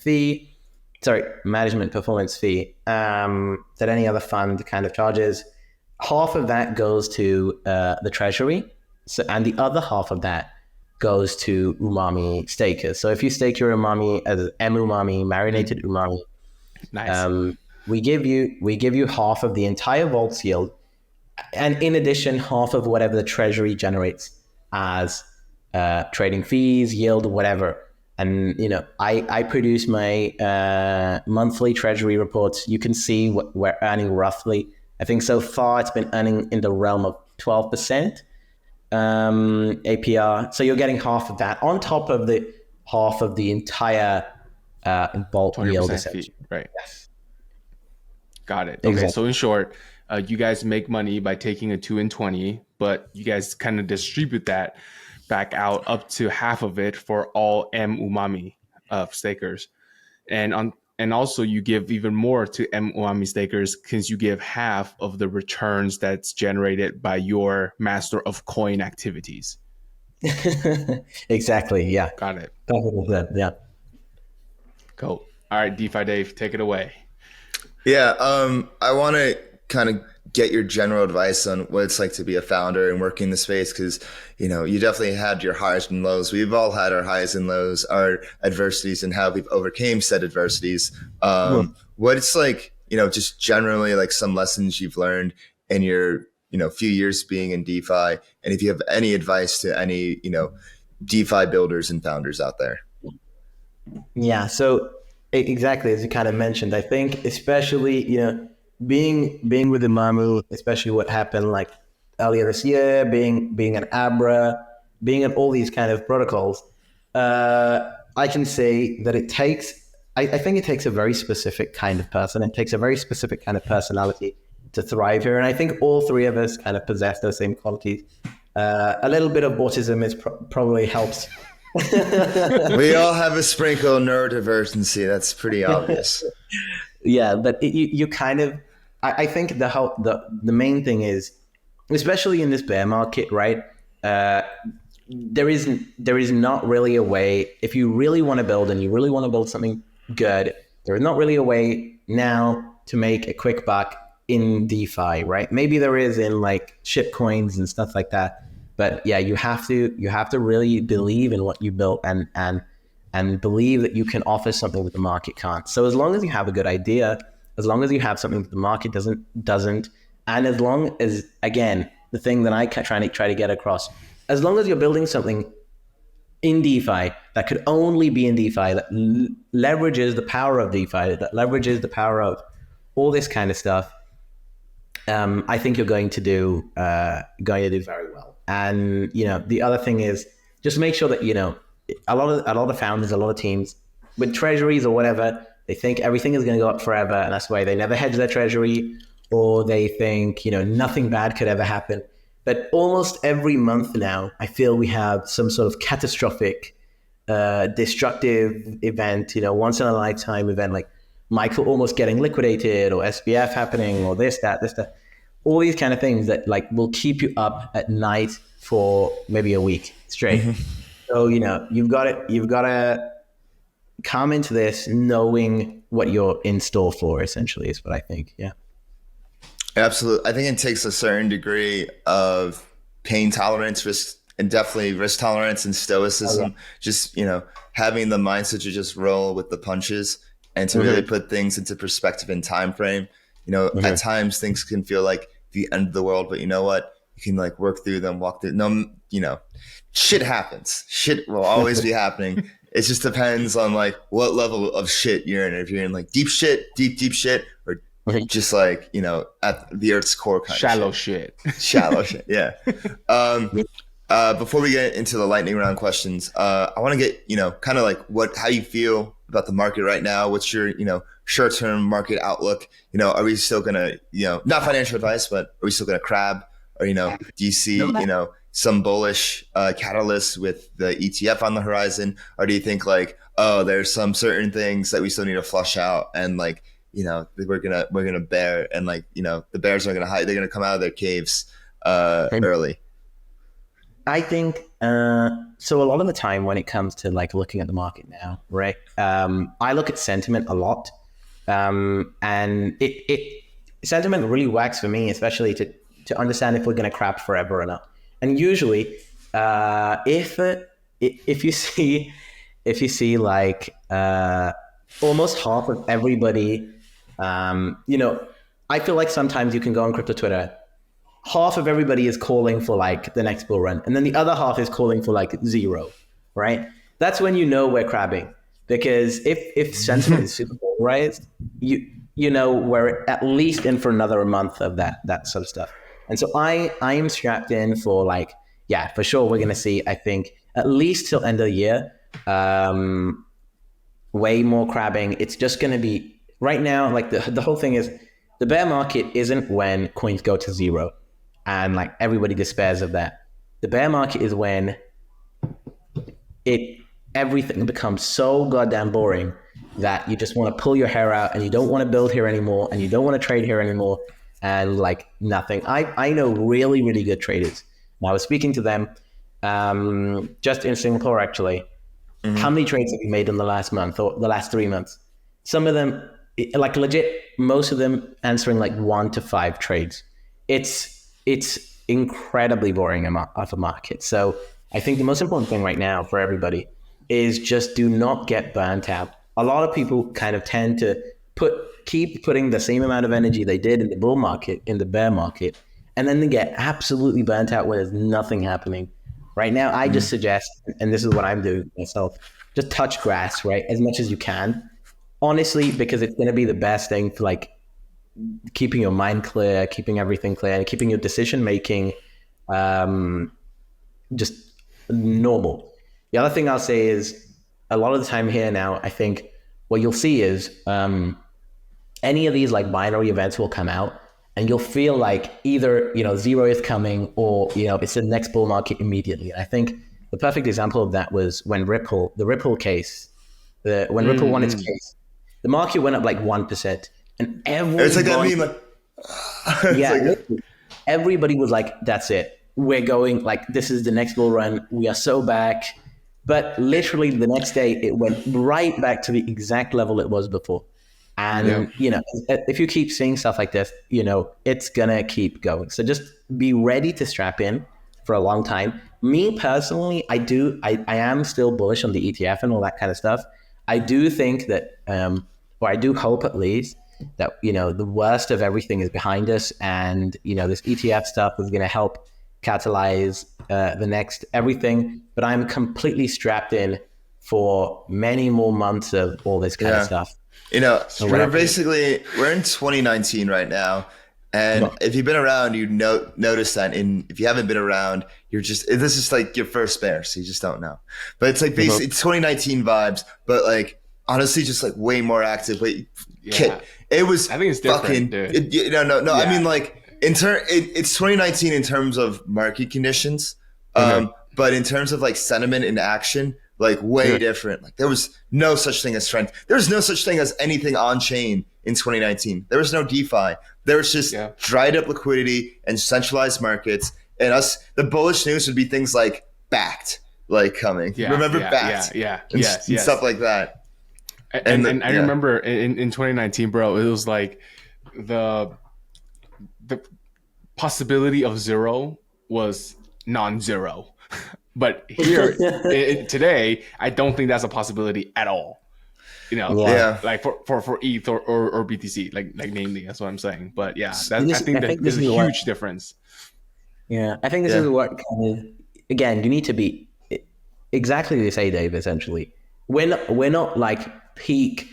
performance fee that any other fund kind of charges. Half of that goes to the treasury, and the other half of that goes to Umami stakers. So if you stake your Umami as Umami, marinated Umami, nice. We give you half of the entire vault's yield, and in addition, half of whatever the treasury generates as trading fees, yield, whatever. And I produce my monthly treasury reports. You can see what we're earning roughly. I think so far it's been earning in the realm of 12% APR. So you're getting half of that on top of the half of the entire vault yield. Fee, right? Yes. Got it. Okay. Exactly. So in short, you guys make money by taking a 2 and 20, but you guys kind of distribute that back out up to half of it for all Umami stakers, and also you give even more to Umami stakers because you give half of the returns that's generated by your master of coin activities. Exactly. Yeah. Got it. Yeah. Cool. All right, DeFi Dave, take it away. Yeah. I want to kind of get your general advice on what it's like to be a founder and working in the space, because you know you definitely had your highs and lows. We've all had our highs and lows, our adversities, and how we've overcame said adversities. What it's like, you know, just generally like some lessons you've learned in your, you know, few years being in DeFi, and if you have any advice to any, you know, DeFi builders and founders out there. Yeah, so exactly as you kind of mentioned, I think especially, you know, being with Umami, especially what happened like earlier this year, being an Abra, being in all these kind of protocols, I can say that it takes, I think it takes a very specific kind of person. It takes a very specific kind of personality to thrive here. And I think all three of us kind of possess those same qualities. A little bit of autism is probably helps. We all have a sprinkle of neurodivergency. That's pretty obvious. Yeah, but you kind of, I think the main thing is, especially in this bear market, right? There is not really a way, if you really want to build and you really want to build something good, there is not really a way now to make a quick buck in DeFi, right? Maybe there is in like shit coins and stuff like that. But yeah, you have to really believe in what you built and believe that you can offer something that the market can't. So as long as you have a good idea, as long as you have something that the market doesn't, and as long as, again, the thing that I try to get across, as long as you're building something in DeFi that could only be in DeFi, that leverages the power of DeFi, that leverages the power of all this kind of stuff, I think you're going to do very well. And you know, the other thing is just make sure that, you know, a lot of founders, a lot of teams with treasuries or whatever, they think everything is going to go up forever, and that's why they never hedge their treasury, or they think, you know, nothing bad could ever happen. But almost every month now, I feel we have some sort of catastrophic, destructive event, you know, once in a lifetime event, like Michael almost getting liquidated, or SBF happening, or this, that, all these kind of things that like will keep you up at night for maybe a week straight. Mm-hmm. So, you know, you've got to come into this knowing what you're in store for, essentially, is what I think. Yeah. Absolutely. I think it takes a certain degree of pain tolerance, risk, and definitely risk tolerance and stoicism. Okay. Just, you know, having the mindset to just roll with the punches and to really put things into perspective and time frame. You know, at times things can feel like the end of the world, but you know what? You can like work through them, walk through. No, you know, shit happens. Shit will always be happening. It just depends on like what level of shit you're in. If you're in like deep shit, or just like, you know, at the Earth's core kind shallow of shit. Shallow shit. Yeah. Before we get into the lightning round questions, I want to get, you know, kind of like how you feel about the market right now. What's your, you know, short-term market outlook? You know, are we still going to, you know, not financial advice, but are we still going to crab? Or, you know, do you see, you know, some bullish catalysts with the ETF on the horizon? Or do you think like, oh, there's some certain things that we still need to flush out, and like, you know, we're gonna bear, and like, you know, the bears are gonna hide, they're gonna come out of their caves early? I think so. A lot of the time when it comes to like looking at the market now, right? I look at sentiment a lot, and it sentiment really works for me, especially to understand if we're going to crap forever or not. And usually, if you see like almost half of everybody, you know, I feel like sometimes you can go on crypto Twitter. Half of everybody is calling for like the next bull run, and then the other half is calling for like zero, right? That's when you know we're crabbing, because if sentiment is super polarized, you know we're at least in for another month of that sort of stuff. And so I am strapped in for like, yeah, for sure we're gonna see, I think at least till end of the year, way more crabbing. It's just gonna be right now, like the whole thing is the bear market isn't when coins go to zero and like everybody despairs of that. The bear market is when everything becomes so goddamn boring that you just want to pull your hair out and you don't want to build here anymore and you don't want to trade here anymore, and like nothing. I know really, really good traders. And I was speaking to them just in Singapore actually. Mm-hmm. How many trades have you made in the last month or the last 3 months? Some of them like legit, most of them answering like 1 to 5 trades. It's incredibly boring of a market. So I think the most important thing right now for everybody is just do not get burnt out. A lot of people kind of tend to keep putting the same amount of energy they did in the bull market, in the bear market, and then they get absolutely burnt out when there's nothing happening. Right now, I just suggest, and this is what I'm doing myself, just touch grass, right, as much as you can. Honestly, because it's going to be the best thing for like keeping your mind clear, keeping everything clear, and keeping your decision making just normal. The other thing I'll say is a lot of the time here now, I think what you'll see is any of these like binary events will come out and you'll feel like either, zero is coming or, it's the next bull market immediately. I think the perfect example of that was when the Ripple case, when Ripple won its case, the market went up like 1%, and everybody, it's like that meme, like, everybody was like, that's it. We're going, like, this is the next bull run. We are so back. But literally the next day, it went right back to the exact level it was before. And, if you keep seeing stuff like this, it's going to keep going. So just be ready to strap in for a long time. Me personally, I am still bullish on the ETF and all that kind of stuff. I do think that, or I do hope at least, that, the worst of everything is behind us. And, this ETF stuff is going to help catalyze the next everything. But I'm completely strapped in for many more months of all this kind of stuff. We're in 2019 right now. And if you've been around, you notice that. And if you haven't been around, this is like your first bear, so you just don't know. But it's like basically it's 2019 vibes, but like honestly, just like way more active. It was. I think it's different, dude. No. I mean, like it's 2019 in terms of market conditions, but in terms of like sentiment and action, like way different. Like there was no such thing as strength. There was no such thing as anything on chain in 2019. There was no DeFi. There was just dried up liquidity and centralized markets. And the bullish news would be things like backed, like coming. Yeah, remember backed? And stuff like that. And I remember in 2019, bro, it was like the possibility of zero was non-zero. But here today, I don't think that's a possibility at all. Like for ETH or BTC, like namely, that's what I'm saying. But I think there's a huge difference. Yeah, I think this is what again, you need to be exactly as you say, Dave. Essentially, we're not like peak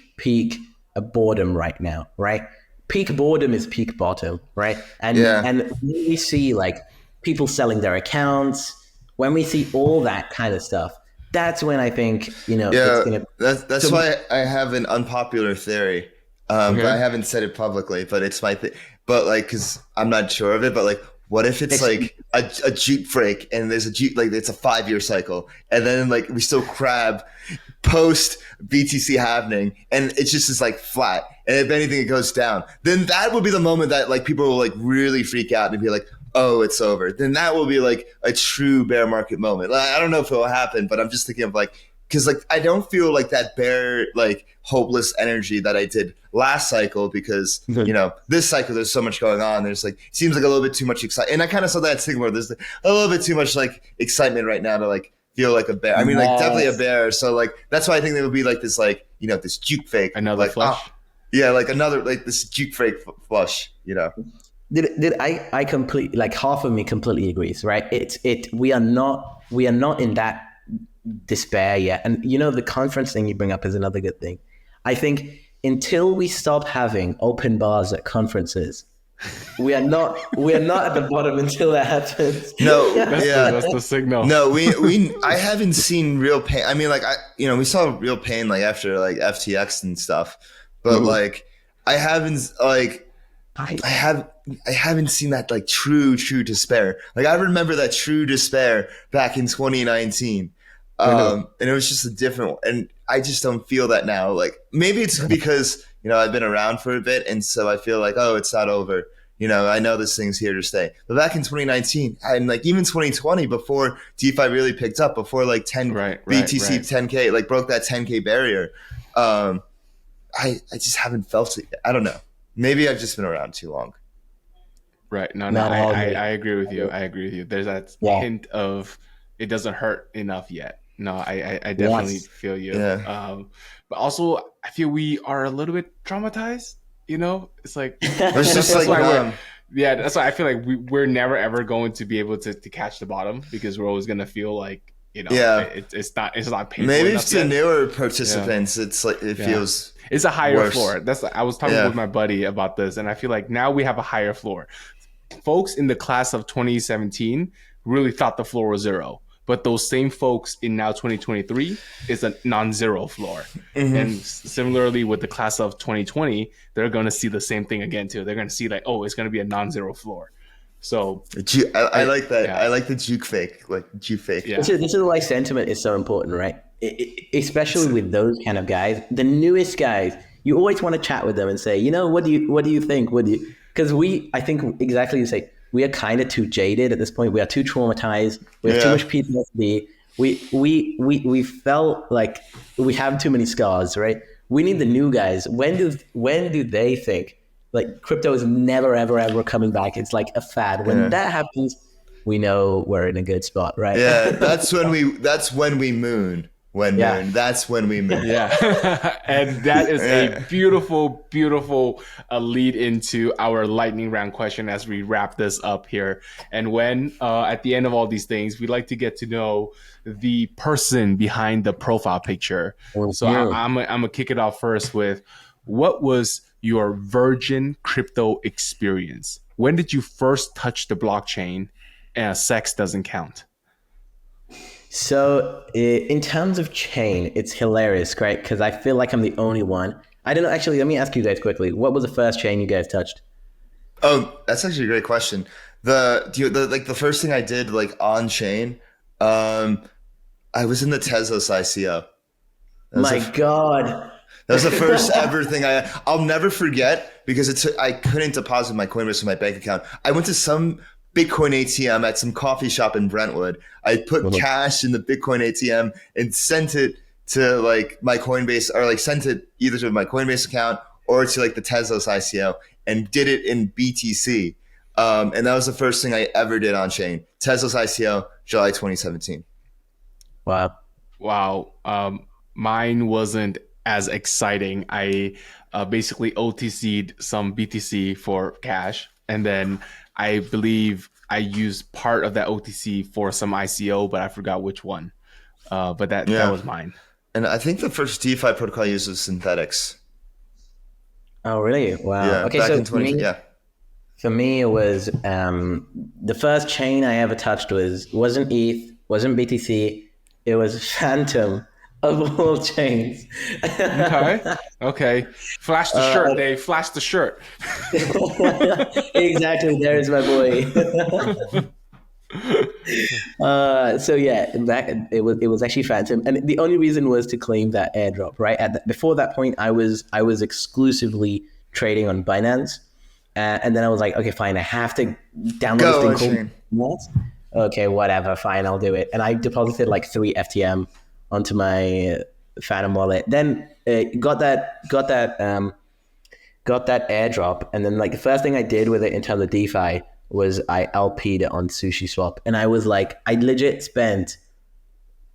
boredom right now, right? Peak boredom is peak bottom, right? And when we see like people selling their accounts, when we see all that kind of stuff, that's when I think, it's going to... That's why I have an unpopular theory. But I haven't said it publicly, but it's my thing. But like, because I'm not sure of it, but like, what if it's like a juke break and there's a juke, like it's a 5-year cycle. And then like we still crab post BTC happening and it's just is like flat. And if anything, it goes down. Then that would be the moment that like people will like really freak out and be like, oh, it's over. Then that will be like a true bear market moment. Like, I don't know if it will happen, but I'm just thinking of like, because like I don't feel like that bear like hopeless energy that I did last cycle because this cycle there's so much going on. There's like seems like a little bit too much excitement, and I kind of saw that thing where there's a little bit too much like excitement right now to like feel like a bear. I mean, like definitely a bear. So like that's why I think there would be like this like this juke fake another like, flush. Like another like this juke fake flush. Did I completely like half of me completely agrees, right? We are not in that despair yet. And the conference thing you bring up is another good thing. I think until we stop having open bars at conferences, we are not at the bottom until that happens. No, that's the signal. No, I haven't seen real pain. I mean, like we saw real pain like after like FTX and stuff, but like I haven't like. I haven't seen that like true despair. Like I remember that true despair back in 2019. And it was just a different one. And I just don't feel that now. Like maybe it's because, I've been around for a bit. And so I feel like, oh, it's not over. I know this thing's here to stay. But back in 2019 and like even 2020 before DeFi really picked up, before like BTC 10K, like broke that 10K barrier. I just haven't felt it yet. I don't know. Maybe I've just been around too long. Right. No, Not all of I it. agree with you. I agree with you. There's that Yeah. hint of it doesn't hurt enough yet. No, I definitely Yes. feel you. Yeah. But also, I feel we are a little bit traumatized. You know, it's like It's just that's like, why yeah, that's why I feel like we're never ever going to be able to catch the bottom because we're always gonna feel like Yeah. it's not painful maybe enough to yet. newer participants, it's like it feels It's a higher worse. floor. I was talking with my buddy about this, and I feel like now we have a higher floor. Folks in the class of 2017 really thought the floor was zero, but those same folks in now 2023 is a non-zero floor. And similarly with the class of 2020, they're going to see the same thing again too. They're going to see like, oh, it's going to be a non-zero floor. So I like that. Yeah. I like the juke fake. yeah, This is why sentiment is so important, right? Especially with those kind of guys, the newest guys. You always want to chat with them and say, what do you think? Because I think exactly you say, we are kind of too jaded at this point. We are too traumatized. We have too much PTSD. We felt like we have too many scars, right? We need the new guys. When do they think like crypto is never ever coming back? It's like a fad. When that happens, we know we're in a good spot, right? Yeah, that's when we moon. WenMoon. That's when we moon. yeah. And that is a beautiful lead into our lightning round question as we wrap this up here. And when at the end of all these things, we'd like to get to know the person behind the profile picture. So I'm gonna kick it off first with, what was your virgin crypto experience? When did you first touch the blockchain? And sex doesn't count. So in terms of chain, it's hilarious, right? Because I feel like I'm the only one. I don't know. Actually, let me ask you guys quickly. What was the first chain you guys touched? Oh, that's actually a great question. The first thing I did like on chain, I was in the Tezos ICO. God. That was the first ever thing I'll never forget because I couldn't deposit my Coinbase in my bank account. I went to some Bitcoin ATM at some coffee shop in Brentwood. I put cash in the Bitcoin ATM and sent it to like my Coinbase, or like sent it either to my Coinbase account or to like the Tezos ICO, and did it in BTC. And that was the first thing I ever did on chain. Tezos ICO, July 2017. Wow. Mine wasn't as exciting. I basically OTC'd some BTC for cash, and then I believe I used part of that OTC for some ICO, but I forgot which one. But that was mine. And I think the first DeFi protocol I used was Synthetics. Oh, really? Wow. Yeah, Okay, back so in 20. for me, it was the first chain I ever touched wasn't ETH, wasn't BTC. It was Phantom of all chains. Okay. Flash the shirt, Dave. Flash the shirt. Exactly. There's my boy. So yeah, it was actually Phantom, and the only reason was to claim that airdrop. Right before that point, I was exclusively trading on Binance, and then I was like, okay, fine, I have to download this thing called Binance. Okay, whatever, fine, I'll do it. And I deposited like 3 FTM onto my Phantom wallet. Then got that airdrop, and then like the first thing I did with it in terms of DeFi was I LP'd it on SushiSwap, and I was like, I legit spent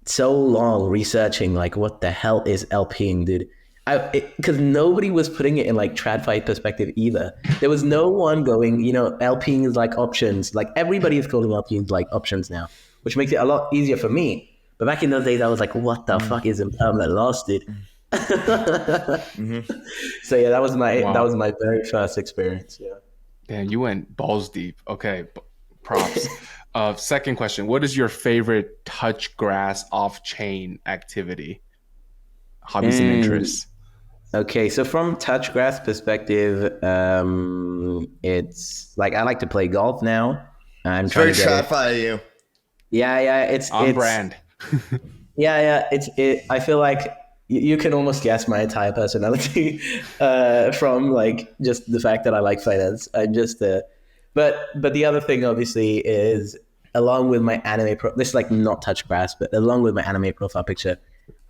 so long researching like what the hell is LPing, dude. Because nobody was putting it in like TradFi perspective either. There was no one going, LPing is like options. Like everybody is calling LPing like options now, which makes it a lot easier for me. But back in those days, I was like, what the fuck is impermanent loss, dude? So yeah, that was my very first experience. Yeah. Damn, you went balls deep. Okay, props. Second question: what is your favorite touch grass off chain activity, hobbies and interests? Okay, so from touch grass perspective, it's like I like to play golf now. I'm trying to get TradFi you. Yeah, it's on brand. Yeah. I feel like you can almost guess my entire personality from like just the fact that I like finance. I'm just but the other thing obviously is, along with my anime this is like not touch grass, but along with my anime profile picture,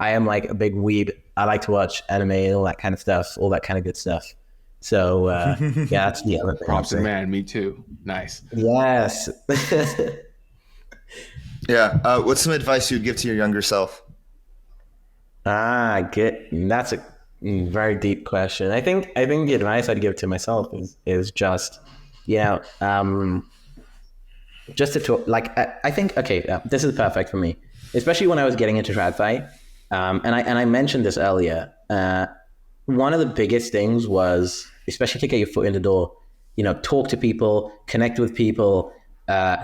I am like a big weeb. I like to watch anime and all that kind of stuff, all that kind of good stuff. So yeah, that's the other thing. Props to man, me too. Nice. Yes. Yeah. What's some advice you'd give to your younger self? That's a very deep question. I think the advice I'd give to myself is just, you know, just to talk, like, I think, okay, this is perfect for me, especially when I was getting into TradFi. And I mentioned this earlier. One of the biggest things was, especially to get your foot in the door, you know, talk to people, connect with people,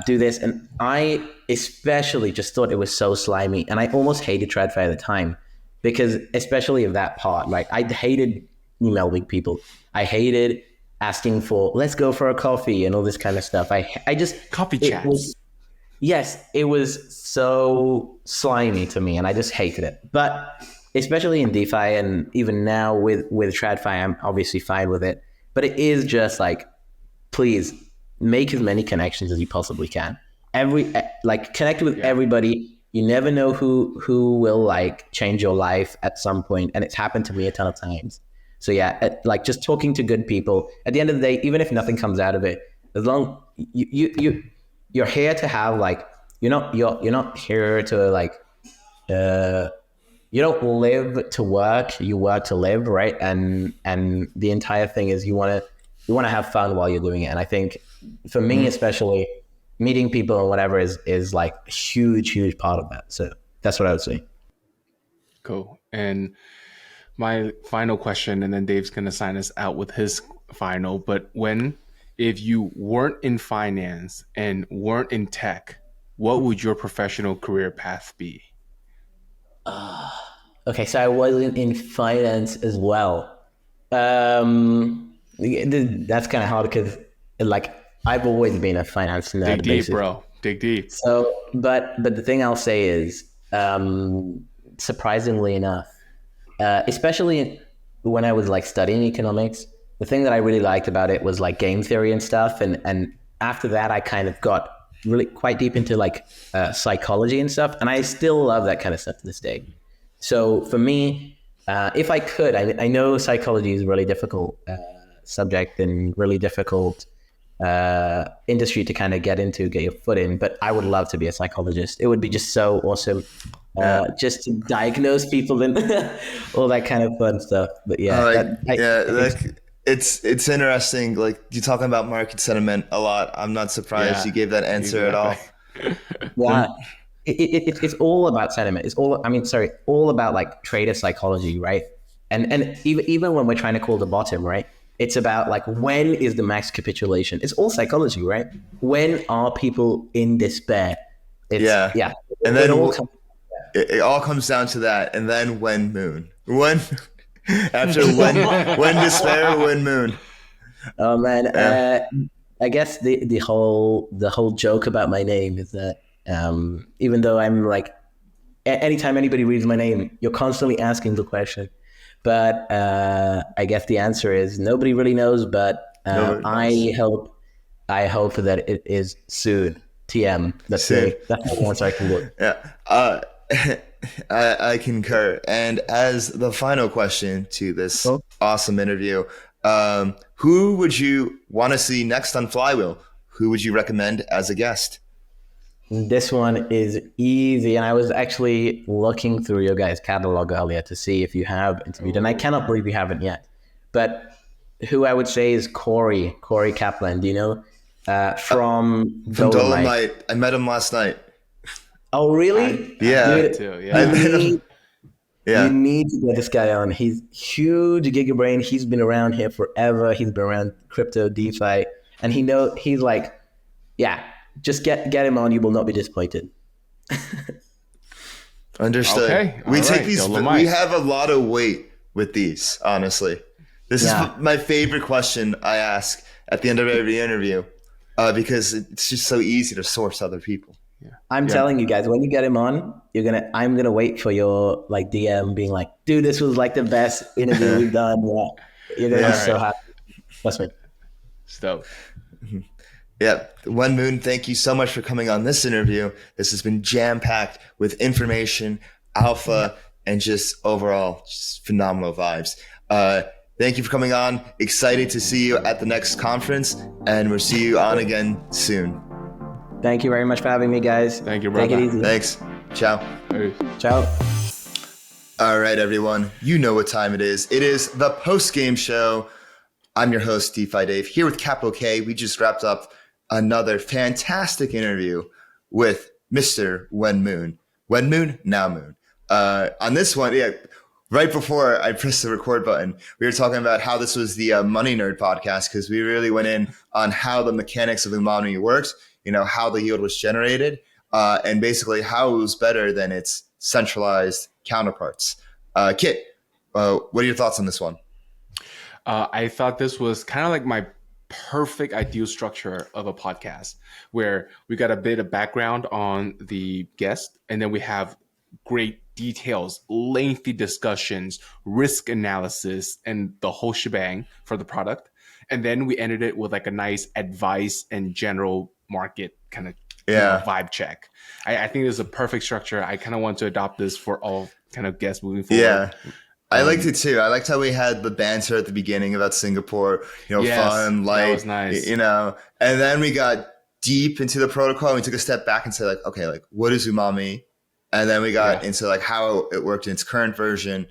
do this. And I especially just thought it was so slimy. And I almost hated TradFi at the time because, especially of that part, like I hated emailing people. I hated asking for, let's go for a coffee and all this kind of stuff. I just, Coffee it chats. was, yes, it was so slimy to me and I just hated it. But especially in DeFi and even now with TradFi, I'm obviously fine with it. But it is just like, please make as many connections as you possibly can. Connect with everybody. You never know who will like change your life at some point, and it's happened to me a ton of times. So yeah, like just talking to good people. At the end of the day, even if nothing comes out of it, as long you're here to have like you're not here to like you don't live to work, you work to live, right? And the entire thing is you want to have fun while you're doing it. And I think for me especially, meeting people and whatever is like a huge part of that. So that's what I would say. Cool. And my final question, and then Dave's going to sign us out with his final, but if you weren't in finance and weren't in tech, what would your professional career path be? Okay, so I wasn't in finance as well. That's kind of hard because like I've always been a finance nerd. Dig deep, basically. bro. Dig deep. So, but the thing I'll say is, surprisingly enough, especially when I was like studying economics, the thing that I really liked about it was like game theory and stuff. And after that, I kind of got really quite deep into like psychology and stuff. And I still love that kind of stuff to this day. So for me, if I could, I know psychology is a really difficult subject and really difficult industry to kind of get into, get your foot in, but I would love to be a psychologist. It would be just so awesome, just to diagnose people and all that kind of fun stuff. But yeah, it's interesting. Like you're talking about market sentiment a lot. I'm not surprised you gave that answer at all. Yeah, it's all about sentiment. It's all about like trader psychology, right? And even when we're trying to call the bottom, right? It's about like, when is the max capitulation? It's all psychology, right? When are people in despair? And then it all comes down to that. And then WenMoon. When despair, WenMoon. Oh man, I guess the whole joke about my name is that even though I'm like, anytime anybody reads my name, you're constantly asking the question. But I guess the answer is nobody really knows. But I hope that it is soon. TM. That's the answer I can get. Yeah, I concur. And as the final question to this awesome interview, who would you want to see next on Flywheel? Who would you recommend as a guest? This one is easy, and I was actually looking through your guys' catalog earlier to see if you have interviewed, and I cannot believe you haven't yet. But who I would say is Corey Kaplan. Do you know? From Dolomite. I met him last night. Oh, really? Dude, too, I met him. Yeah. You need to get this guy on. He's huge gigabrain. He's been around here forever. He's been around crypto, DeFi, and he's like, yeah. Just get him on. You will not be disappointed. Understood. Okay. We take right. these. We have a lot of weight with these. Honestly, this is my favorite question I ask at the end of every interview, because it's just so easy to source other people. Yeah. I'm telling you guys, when you get him on, I'm gonna wait for your like DM being like, dude, this was like the best interview we've done. Yeah. You're gonna be so happy. Trust me. Stoked. Yeah. WenMoon, thank you so much for coming on this interview. This has been jam-packed with information, alpha, and just overall just phenomenal vibes. Thank you for coming on. Excited to see you at the next conference, and we'll see you on again soon. Thank you very much for having me, guys. Thank you, brother. Take it easy. Thanks. Ciao. Hey. Ciao. All right, everyone. You know what time it is. It is the post-game show. I'm your host, DeFi Dave, here with Capital K. We just wrapped up another fantastic interview with Mr. WenMoon. WenMoon, now Moon. On this one, right before I pressed the record button, we were talking about how this was the Money Nerd podcast, because we really went in on how the mechanics of Umami works, how the yield was generated, and basically how it was better than its centralized counterparts. Kit, what are your thoughts on this one? I thought this was kind of like my perfect ideal structure of a podcast, where we got a bit of background on the guest, and then we have great details, lengthy discussions, risk analysis, and the whole shebang for the product. And then we ended it with like a nice advice and general market kind of vibe check. I think this is a perfect structure. I kind of want to adopt this for all kind of guests moving forward. Yeah. I liked it too. I liked how we had the banter at the beginning about Singapore, fun, light, that was nice. And then we got deep into the protocol, and we took a step back and said, like, okay, like, what is Umami? And then we got into like how it worked in its current version.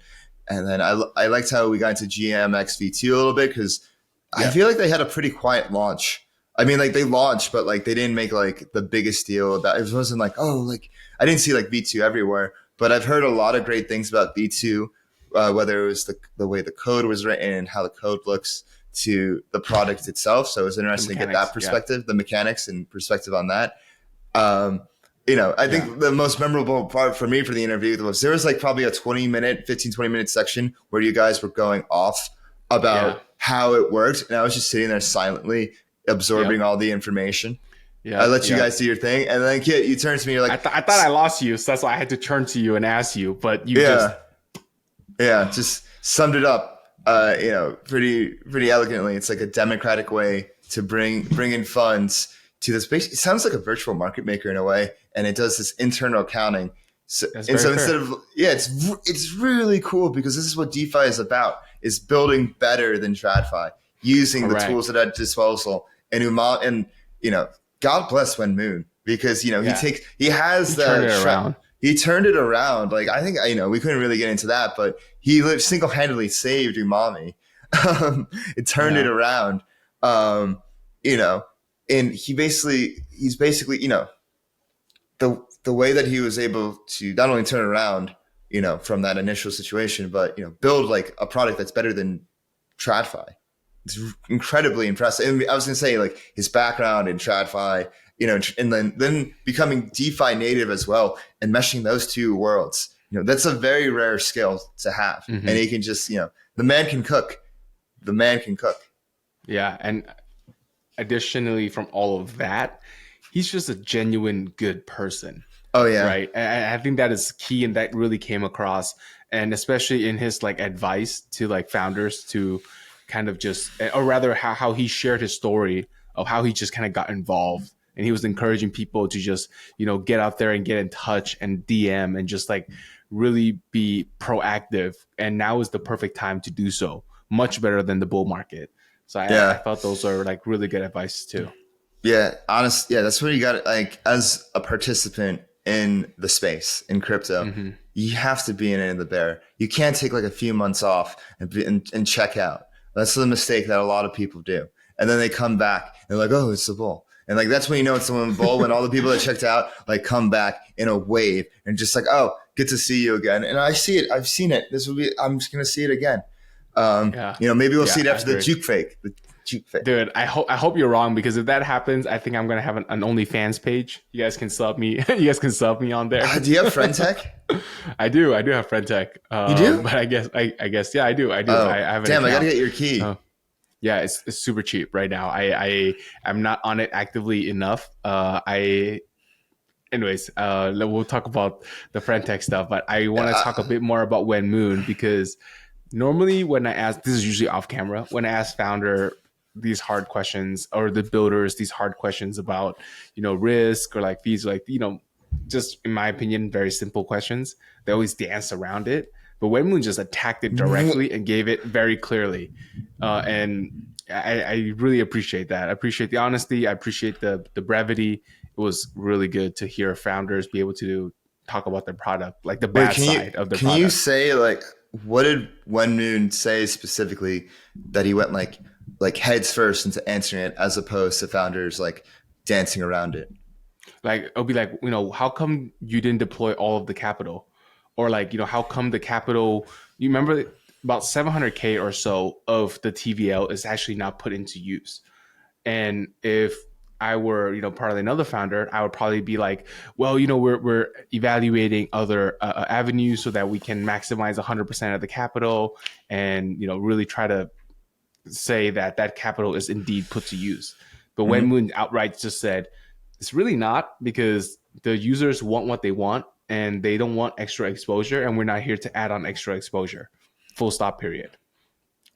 And then I liked how we got into GMXV2 a little bit, because I feel like they had a pretty quiet launch. I mean, like, they launched, but like they didn't make like the biggest deal about it. It wasn't like, I didn't see like V2 everywhere, but I've heard a lot of great things about V2, whether it was the way the code was written and how the code looks to the product itself. So it was interesting to get that perspective, the mechanics and perspective on that. I think the most memorable part for me for the interview was there was like probably a 20 minute section where you guys were going off about how it worked. And I was just sitting there silently absorbing all the information. Yeah, I let you guys do your thing. And then, Kit, you turned to me, you're like, I thought I lost you. So that's why I had to turn to you and ask you, but you just summed it up, pretty elegantly. It's like a democratic way to bring in funds to this space. It sounds like a virtual market maker in a way, and it does this internal accounting. So instead of it's really cool, because this is what DeFi is about: is building better than TradFi, using the tools at our disposal. And God bless WenMoon, because he turned it around. He turned it around. Like, I think we couldn't really get into that, but he single-handedly saved Umami. It turned it around. And he's basically, the way that he was able to not only turn around, from that initial situation, but, build like a product that's better than TradFi. It's incredibly impressive. And I was going to say, like, his background in TradFi, and then becoming DeFi native as well, and meshing those two worlds, that's a very rare skill to have. Mm-hmm. And he can just, the man can cook. The man can cook. Yeah. And additionally, from all of that, he's just a genuine good person. Oh yeah. Right. And I think that is key, and that really came across, and especially in his like advice to like founders to kind of just, or rather how he shared his story of how he just kind of got involved, and he was encouraging people to just, get out there and get in touch and DM and just like really be proactive. And now is the perfect time to do so, much better than the bull market. So I thought those are like really good advice too. Yeah, honestly, that's what you got. Like, as a participant in the space in crypto, you have to be in the bear. You can't take like a few months off and check out. That's the mistake that a lot of people do. And then they come back and they're like, oh, it's the bull. And like, that's when you know it's the bull, when all the people that checked out like come back in a wave and just like, oh, good to see you again. And I see it. I've seen it. I'm just going to see it again. Maybe we'll see it after the juke fake. Dude, I hope you're wrong, because if that happens, I think I'm gonna have an OnlyFans page. You guys can sub me. You guys can sub me on there. Do you have friend tech? I do have friend tech. You do? But I guess yeah, I do. Oh, I have an damn, account. I gotta get your key. Yeah, it's super cheap right now. I'm not on it actively enough. Anyways, we'll talk about the friend tech stuff, but I want to talk a bit more about WenMoon, because normally when I ask, this is usually off camera, when I ask founder these hard questions, or the builders these hard questions about risk or like fees, like just in my opinion, very simple questions. They always dance around it. But WenMoon just attacked it directly and gave it very clearly. And I really appreciate that. I appreciate the honesty. I appreciate the brevity. It was really good to hear founders be able to talk about their product, like the bad side of their product. Can you say, like, what did WenMoon say specifically that he went like heads first into answering it, as opposed to founders like dancing around it? Like, it'll be like, how come you didn't deploy all of the capital? Or like, how come the capital, you remember about 700K or so of the TVL is actually not put into use. And if I were, part of another founder, I would probably be like, well, we're evaluating other avenues so that we can maximize 100% of the capital and, really try to say that capital is indeed put to use. But WenMoon outright just said, it's really not, because the users want what they want and they don't want extra exposure. And we're not here to add on extra exposure. Full stop, period.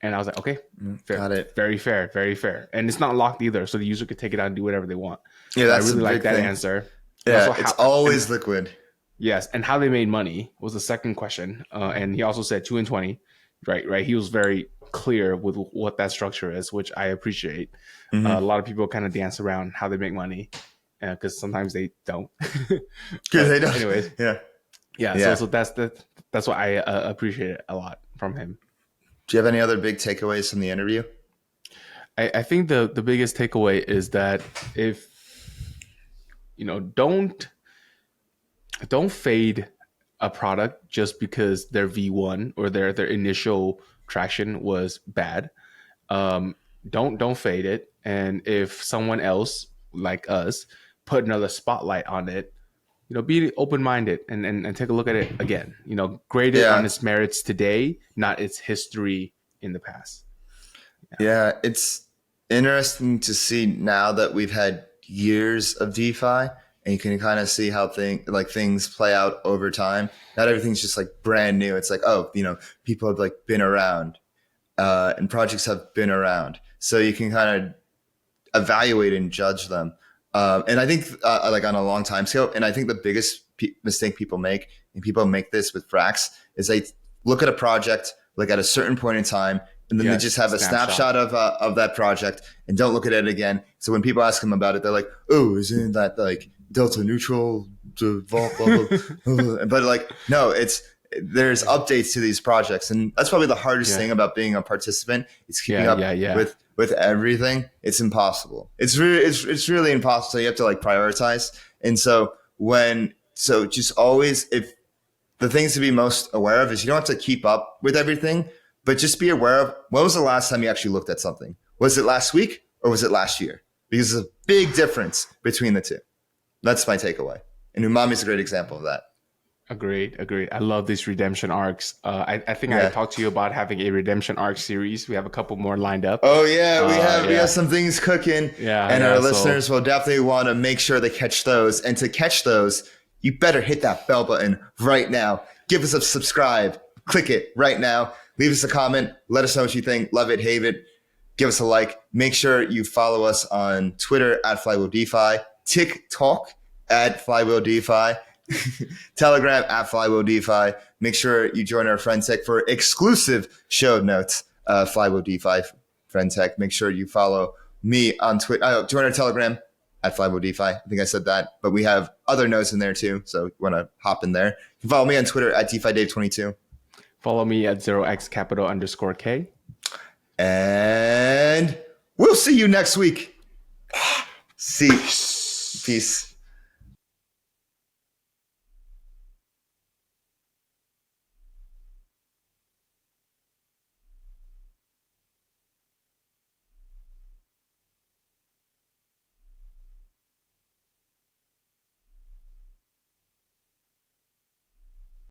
And I was like, okay, fair. Got it. Very fair, very fair. And it's not locked either, so the user could take it out and do whatever they want. Yeah, that's I really like that answer. Yeah, it's always liquid. Yes, and how they made money was the second question. And he also said 2 and 20, right? He was very clear with what that structure is, which I appreciate. A lot of people kind of dance around how they make money because sometimes they don't. They don't. Anyways, yeah. So that's what I appreciate it a lot from him. Do you have any other big takeaways from the interview? I think the biggest takeaway is that if don't fade a product just because their V1 or their initial traction was bad. Don't fade it. And if someone else like us put another spotlight on it, be open-minded and take a look at it again. Grade it on its merits today, not its history in the past. Yeah, it's interesting to see now that we've had years of DeFi, and you can kind of see how things play out over time. Not everything's just like brand new. It's like, people have like been around, and projects have been around, so you can kind of evaluate and judge them. And I think like on a long time scale, and I think the biggest mistake people make, and people make this with Frax, is they look at a project like at a certain point in time, and then they just have a snapshot of that project and don't look at it again. So when people ask them about it, they're like, "Oh, isn't that like delta neutral to blah, blah, blah." But like, no, there's updates to these projects, and that's probably the hardest thing about being a participant. It's keeping up with everything. It's impossible. It's really impossible. So you have to like prioritize. And so just always, if the things to be most aware of is you don't have to keep up with everything, but just be aware of when was the last time you actually looked at something? Was it last week or was it last year? Because there's a big difference between the two. That's my takeaway. And Umami is a great example of that. Agreed. I love these redemption arcs. I think I talked to you about having a redemption arc series. We have a couple more lined up. Oh yeah, we have some things cooking. And our listeners will definitely want to make sure they catch those. And to catch those, you better hit that bell button right now. Give us a subscribe. Click it right now. Leave us a comment. Let us know what you think. Love it, hate it. Give us a like. Make sure you follow us on Twitter at Flywheel DeFi, TikTok at Flywheel DeFi, Telegram at Flywheel DeFi. Make sure you join our Friend Tech for exclusive show notes. Flywheel DeFi Friend Tech. Make sure you follow me on Twitter. Join our Telegram at Flywheel DeFi. I think I said that, but we have other notes in there too. So you want to hop in there. You can follow me on Twitter at DeFiDave22. Follow me at 0xcapital_K. And we'll see you next week. See. Peace.